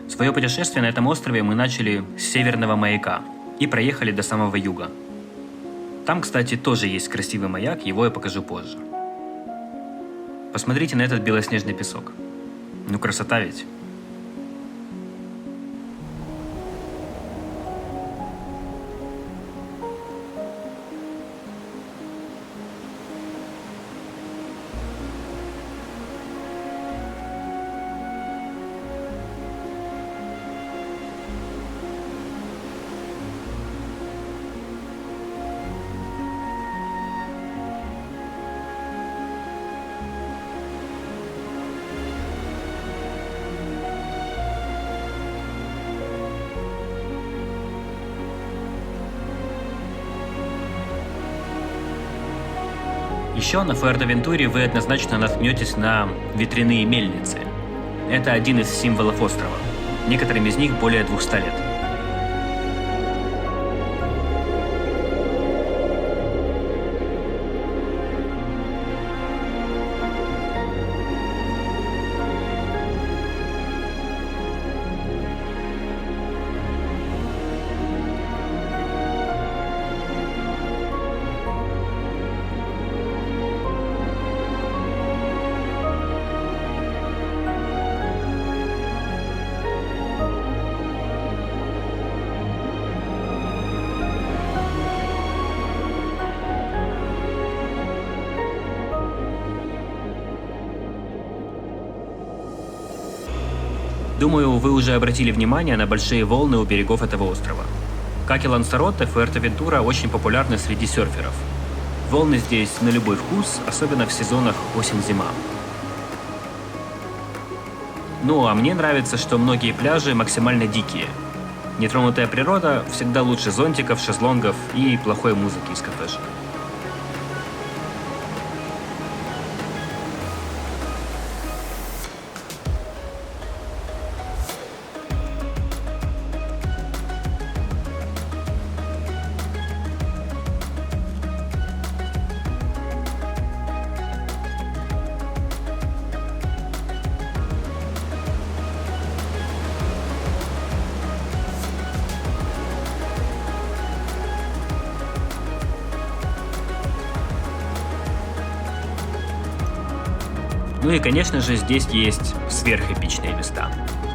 Свое путешествие на этом острове мы начали с северного маяка и проехали до самого юга. Там, кстати, тоже есть красивый маяк, его я покажу позже. Посмотрите на этот белоснежный песок. Ну красота ведь! Еще на Фуэртевентуре вы однозначно наткнетесь на ветряные мельницы. Это один из символов острова. Некоторым из них более 200 лет. Думаю, вы уже обратили внимание на большие волны у берегов этого острова. Как и Лансароте, Фуэртевентура очень популярна среди серферов. Волны здесь на любой вкус, особенно в сезонах осень-зима. Ну, а мне нравится, что многие пляжи максимально дикие. Нетронутая природа всегда лучше зонтиков, шезлонгов и плохой музыки из кафешек. Ну и, конечно же, здесь есть сверхэпичные места,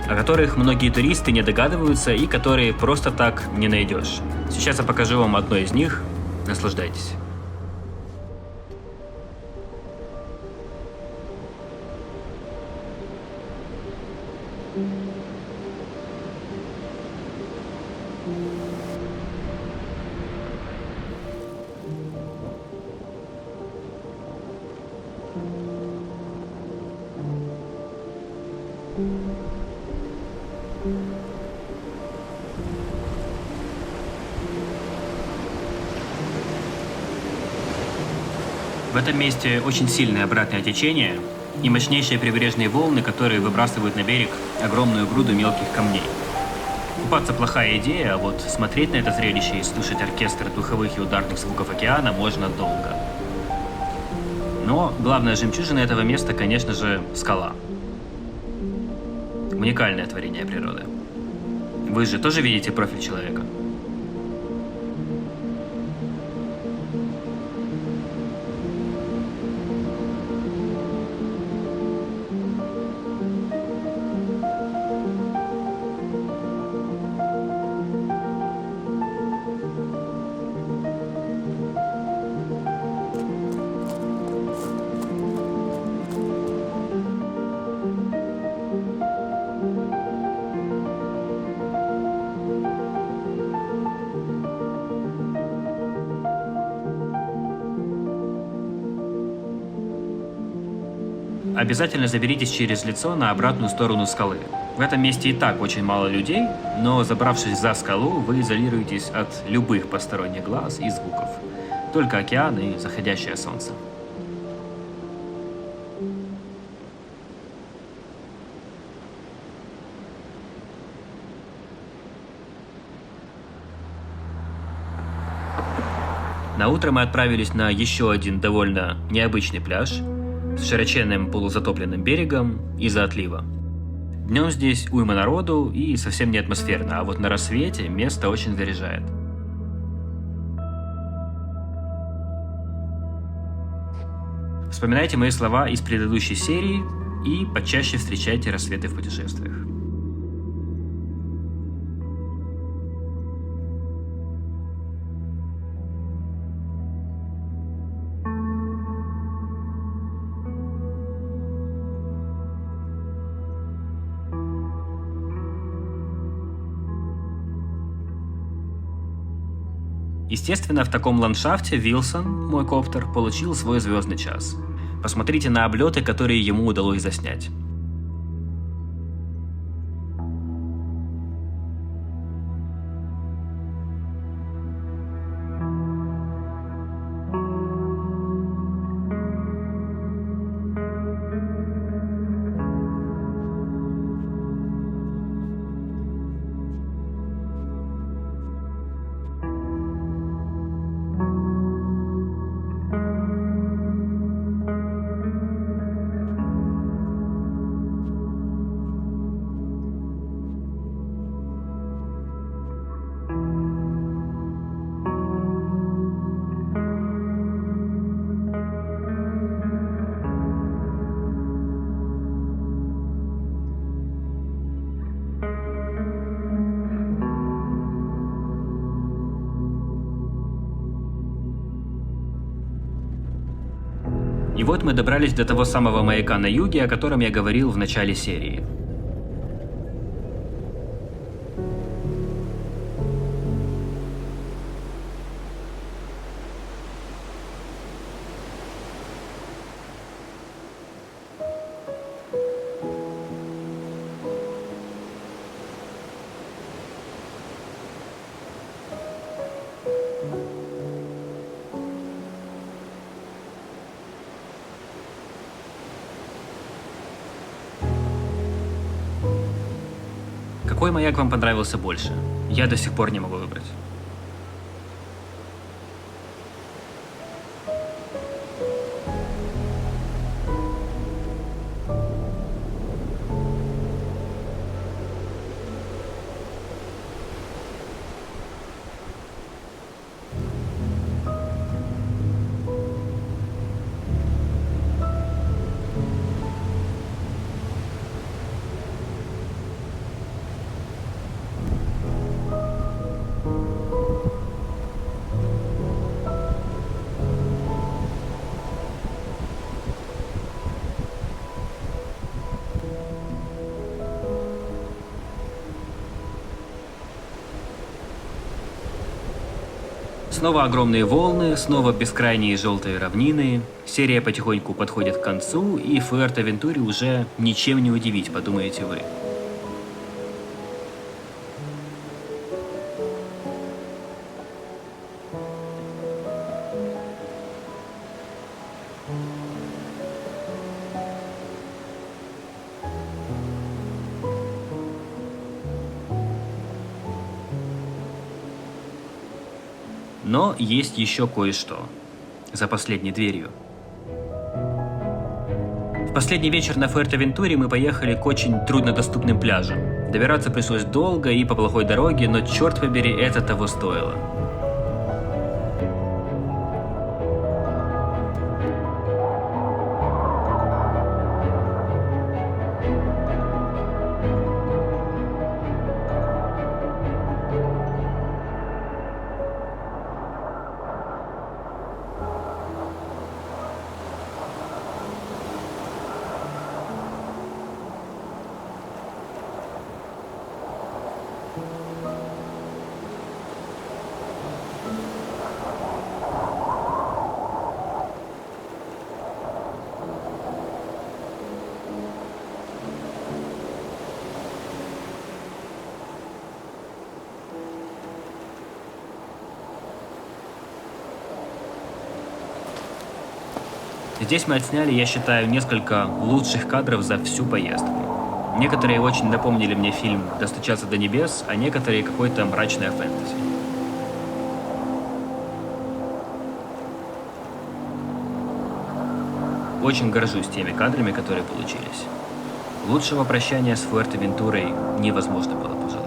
о которых многие туристы не догадываются и которые просто так не найдешь. Сейчас я покажу вам одно из них. Наслаждайтесь. В этом месте очень сильное обратное течение и мощнейшие прибрежные волны, которые выбрасывают на берег огромную груду мелких камней. Купаться плохая идея, а вот смотреть на это зрелище и слушать оркестр духовых и ударных звуков океана можно долго. Но главная жемчужина этого места, конечно же, скала. Уникальное творение природы. Вы же тоже видите профиль человека? Обязательно заберитесь через лицо на обратную сторону скалы. В этом месте и так очень мало людей, но забравшись за скалу, вы изолируетесь от любых посторонних глаз и звуков. Только океан и заходящее солнце. На утро мы отправились на еще один довольно необычный пляж с широченным полузатопленным берегом из-за отлива. Днем здесь уйма народу и совсем не атмосферно, а вот на рассвете место очень заряжает. Вспоминайте мои слова из предыдущей серии и почаще встречайте рассветы в путешествиях. Естественно, в таком ландшафте Вилсон, мой коптер, получил свой звездный час. Посмотрите на облеты, которые ему удалось заснять. И вот мы добрались до того самого маяка на юге, о котором я говорил в начале серии. Какой маяк вам понравился больше? Я до сих пор не могу выбрать. Снова огромные волны, снова бескрайние желтые равнины. Серия потихоньку подходит к концу, и Фуэртевентуре уже ничем не удивить, подумаете вы. Но есть еще кое-что. За последней дверью. В последний вечер на Фуэртевентуре мы поехали к очень труднодоступным пляжам. Добираться пришлось долго и по плохой дороге, но черт побери, это того стоило. Здесь мы отсняли, я считаю, несколько лучших кадров за всю поездку. Некоторые очень напомнили мне фильм «Достучаться до небес», а некоторые какое-то мрачное фэнтези. Очень горжусь теми кадрами, которые получились. Лучшего прощания с Фуэртевентурой невозможно было пожелать.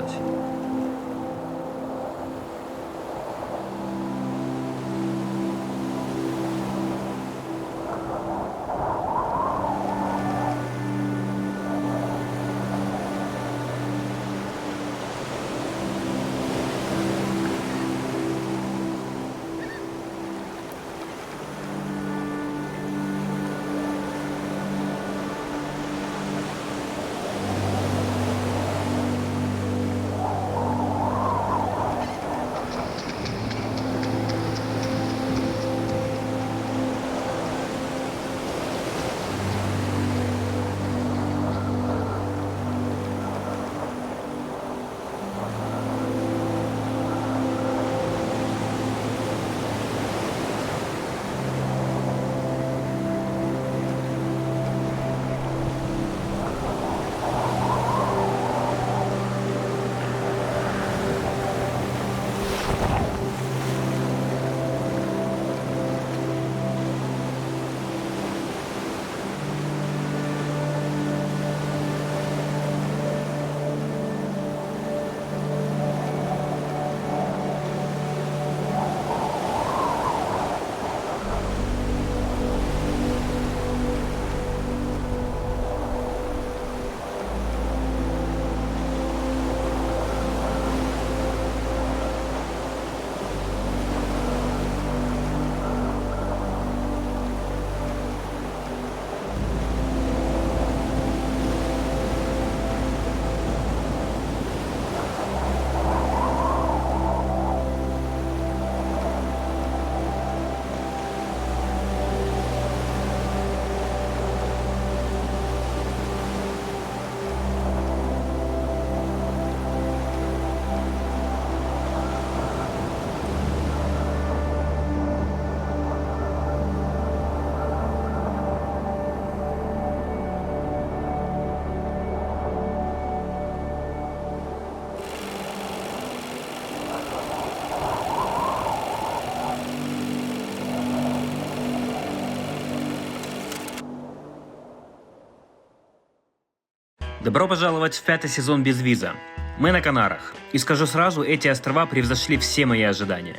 Добро пожаловать в 5-й сезон Безвиза. Мы на Канарах. И скажу сразу, эти острова превзошли все мои ожидания.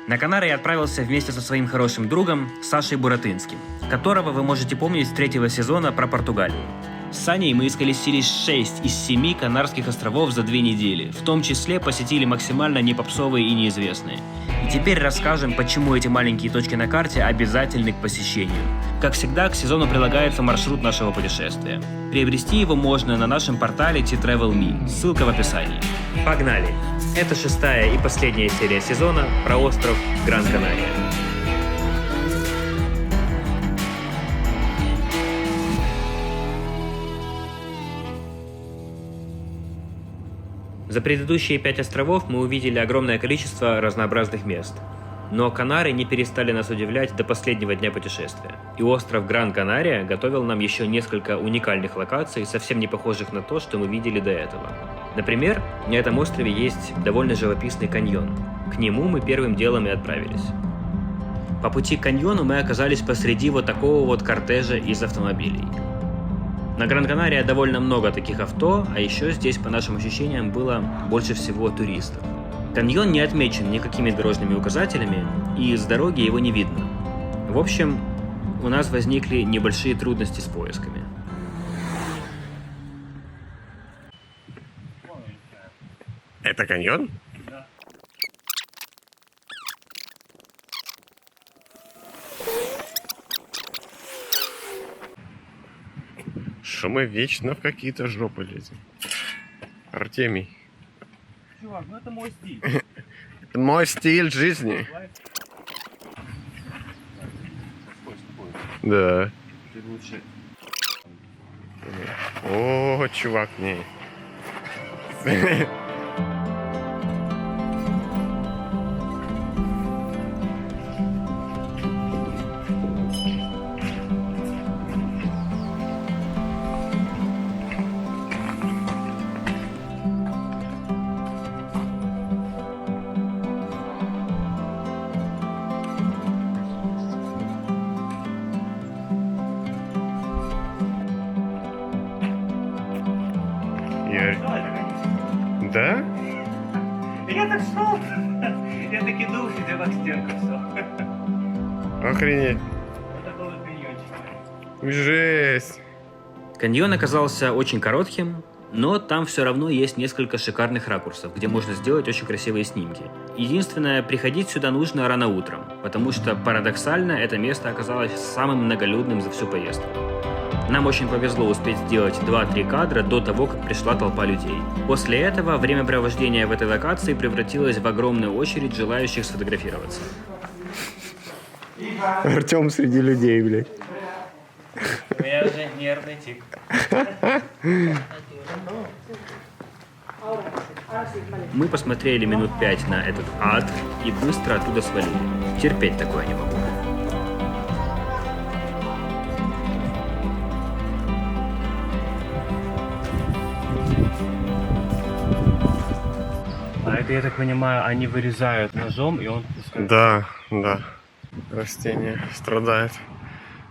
На Канары я отправился вместе со своим хорошим другом Сашей Буратынским, которого вы можете помнить с 3-го сезона про Португалию. С Саней мы исколесились 6 из 7 Канарских островов за 2 недели, в том числе посетили максимально непопсовые и неизвестные. И теперь расскажем, почему эти маленькие точки на карте обязательны к посещению. Как всегда, к сезону прилагается маршрут нашего путешествия. Приобрести его можно на нашем портале T-Travel.me, ссылка в описании. Погнали! Это 6-я и последняя серия сезона про остров Гран-Канария. За предыдущие 5 островов мы увидели огромное количество разнообразных мест. Но Канары не перестали нас удивлять до последнего дня путешествия. И остров Гран-Канария готовил нам еще несколько уникальных локаций, совсем не похожих на то, что мы видели до этого. Например, на этом острове есть довольно живописный каньон. К нему мы первым делом и отправились. По пути к каньону мы оказались посреди вот такого вот кортежа из автомобилей. На Гран-Канария довольно много таких авто, а еще здесь, по нашим ощущениям, было больше всего туристов. Каньон не отмечен никакими дорожными указателями, и с дороги его не видно. В общем, у нас возникли небольшие трудности с поисками. Это каньон? Да. Что мы вечно в какие-то жопы лезем. Артемий. Чувак, ну это мой стиль. Это мой стиль жизни. Да. Ты лучше. О, чувак, не. Да? Я так шел. Я таки дул, сидел к стенку, все. Охренеть. Вот такой вот каньончик. Жесть. Каньон оказался очень коротким, но там все равно есть несколько шикарных ракурсов, где можно сделать очень красивые снимки. Единственное, приходить сюда нужно рано утром, потому что парадоксально это место оказалось самым многолюдным за всю поездку. Нам очень повезло успеть сделать 2-3 кадра до того, как пришла толпа людей. После этого времяпровождение в этой локации превратилось в огромную очередь желающих сфотографироваться. Артем среди людей, блядь. У меня уже нервный тик. Мы посмотрели минут 5 на этот ад и быстро оттуда свалили. Терпеть такое не могу. А это, я так понимаю, они вырезают ножом, и он пускает. Да, да. Растение страдает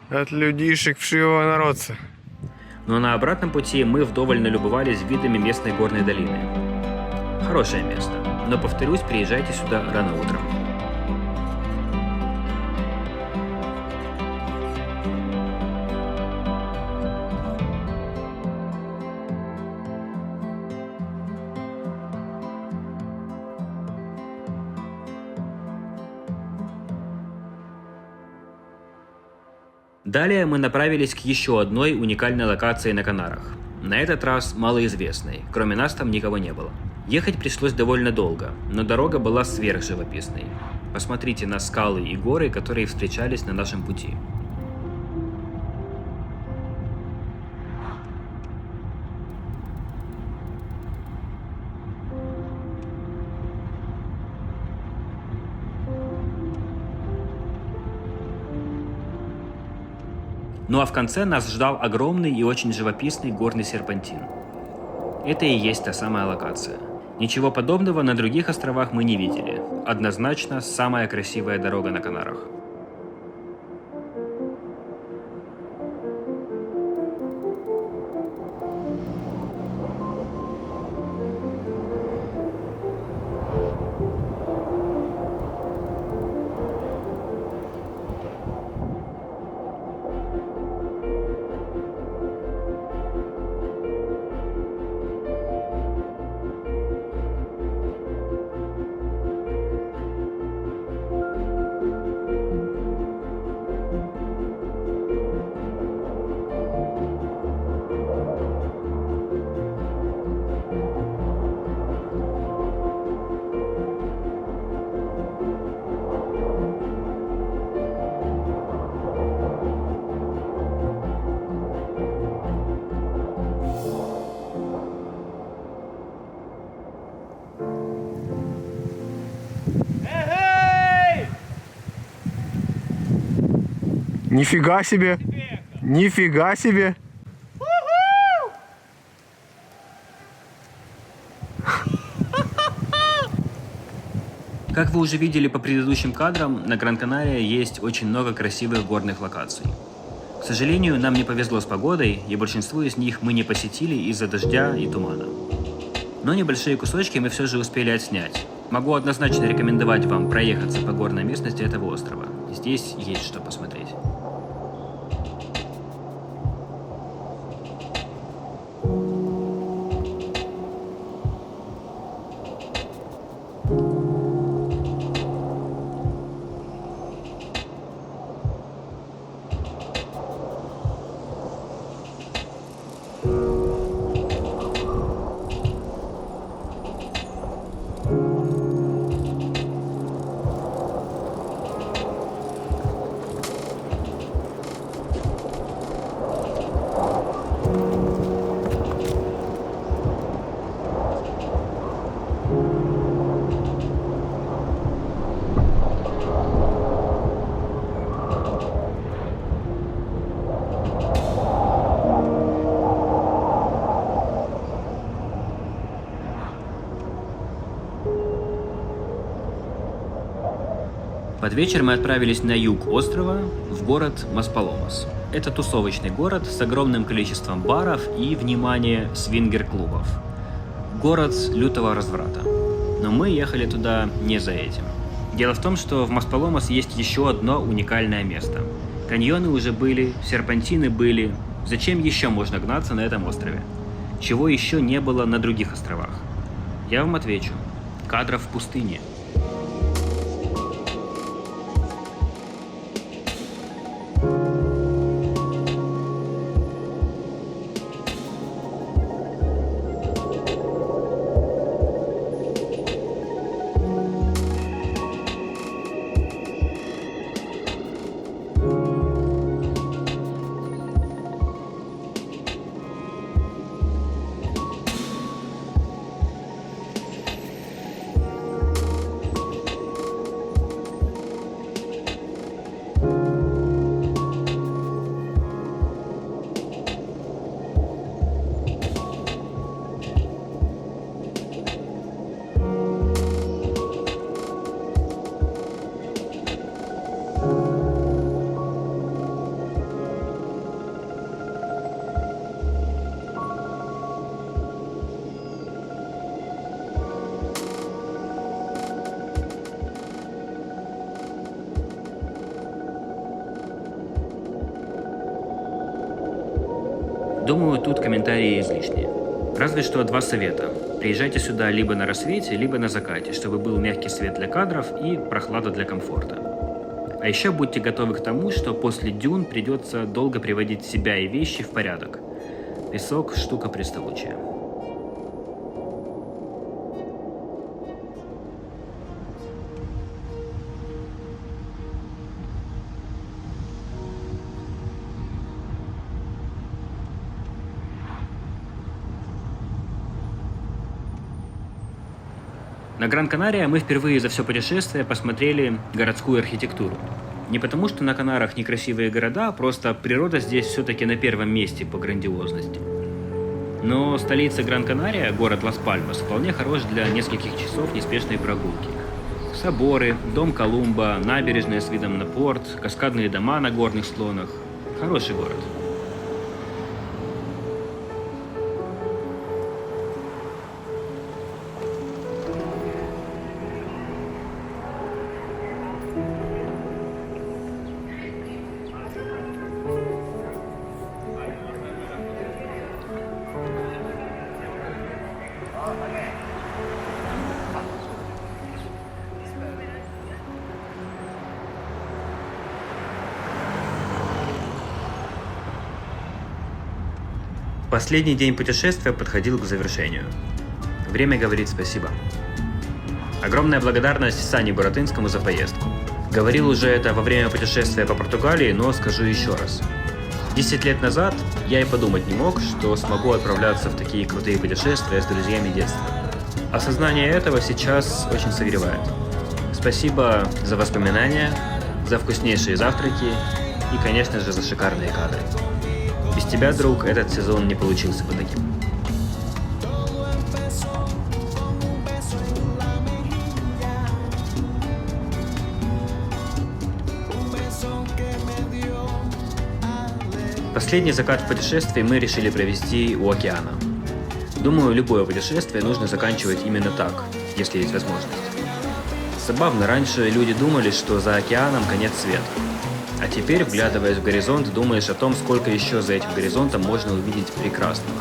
от людишек вшивого народца. Но на обратном пути мы вдоволь налюбовались видами местной горной долины. Хорошее место, но, повторюсь, приезжайте сюда рано утром. Далее мы направились к еще одной уникальной локации на Канарах. На этот раз малоизвестной, кроме нас там никого не было. Ехать пришлось довольно долго, но дорога была сверхживописной. Посмотрите на скалы и горы, которые встречались на нашем пути. Ну а в конце нас ждал огромный и очень живописный горный серпантин. Это и есть та самая локация. Ничего подобного на других островах мы не видели. Однозначно самая красивая дорога на Канарах. Нифига себе! Нифига себе! Как вы уже видели по предыдущим кадрам, на Гран-Канария есть очень много красивых горных локаций. К сожалению, нам не повезло с погодой, и большинство из них мы не посетили из-за дождя и тумана. Но небольшие кусочки мы все же успели отснять. Могу однозначно рекомендовать вам проехаться по горной местности этого острова. Здесь есть что посмотреть. Под вечер мы отправились на юг острова, в город Маспаломас. Это тусовочный город с огромным количеством баров и, внимание, свингер-клубов. Город лютого разврата. Но мы ехали туда не за этим. Дело в том, что в Маспаломас есть еще одно уникальное место. Каньоны уже были, серпантины были. Зачем еще можно гнаться на этом острове? Чего еще не было на других островах? Я вам отвечу. Кадров в пустыне. Думаю, тут комментарии излишни. Разве что два совета. Приезжайте сюда либо на рассвете, либо на закате, чтобы был мягкий свет для кадров и прохлада для комфорта. А еще будьте готовы к тому, что после дюн придется долго приводить себя и вещи в порядок. Песок – штука приставучая. На Гран-Канария мы впервые за все путешествие посмотрели городскую архитектуру. Не потому, что на Канарах некрасивые города, просто природа здесь все-таки на первом месте по грандиозности. Но столица Гран-Канария, город Лас-Пальмас, вполне хорош для нескольких часов неспешной прогулки. Соборы, дом Колумба, набережная с видом на порт, каскадные дома на горных склонах. Хороший город. Последний день путешествия подходил к завершению. Время говорить спасибо. Огромная благодарность Сане Буратынскому за поездку. Говорил уже это во время путешествия по Португалии, но скажу еще раз. 10 лет назад я и подумать не мог, что смогу отправляться в такие крутые путешествия с друзьями детства. Осознание этого сейчас очень согревает. Спасибо за воспоминания, за вкуснейшие завтраки И, конечно же, за шикарные кадры. Без тебя, друг, этот сезон не получился бы таким. Последний закат в путешествии мы решили провести у океана. Думаю, любое путешествие нужно заканчивать именно так, если есть возможность. Забавно, раньше люди думали, что за океаном конец света. А теперь, вглядываясь в горизонт, думаешь о том, сколько еще за этим горизонтом можно увидеть прекрасного.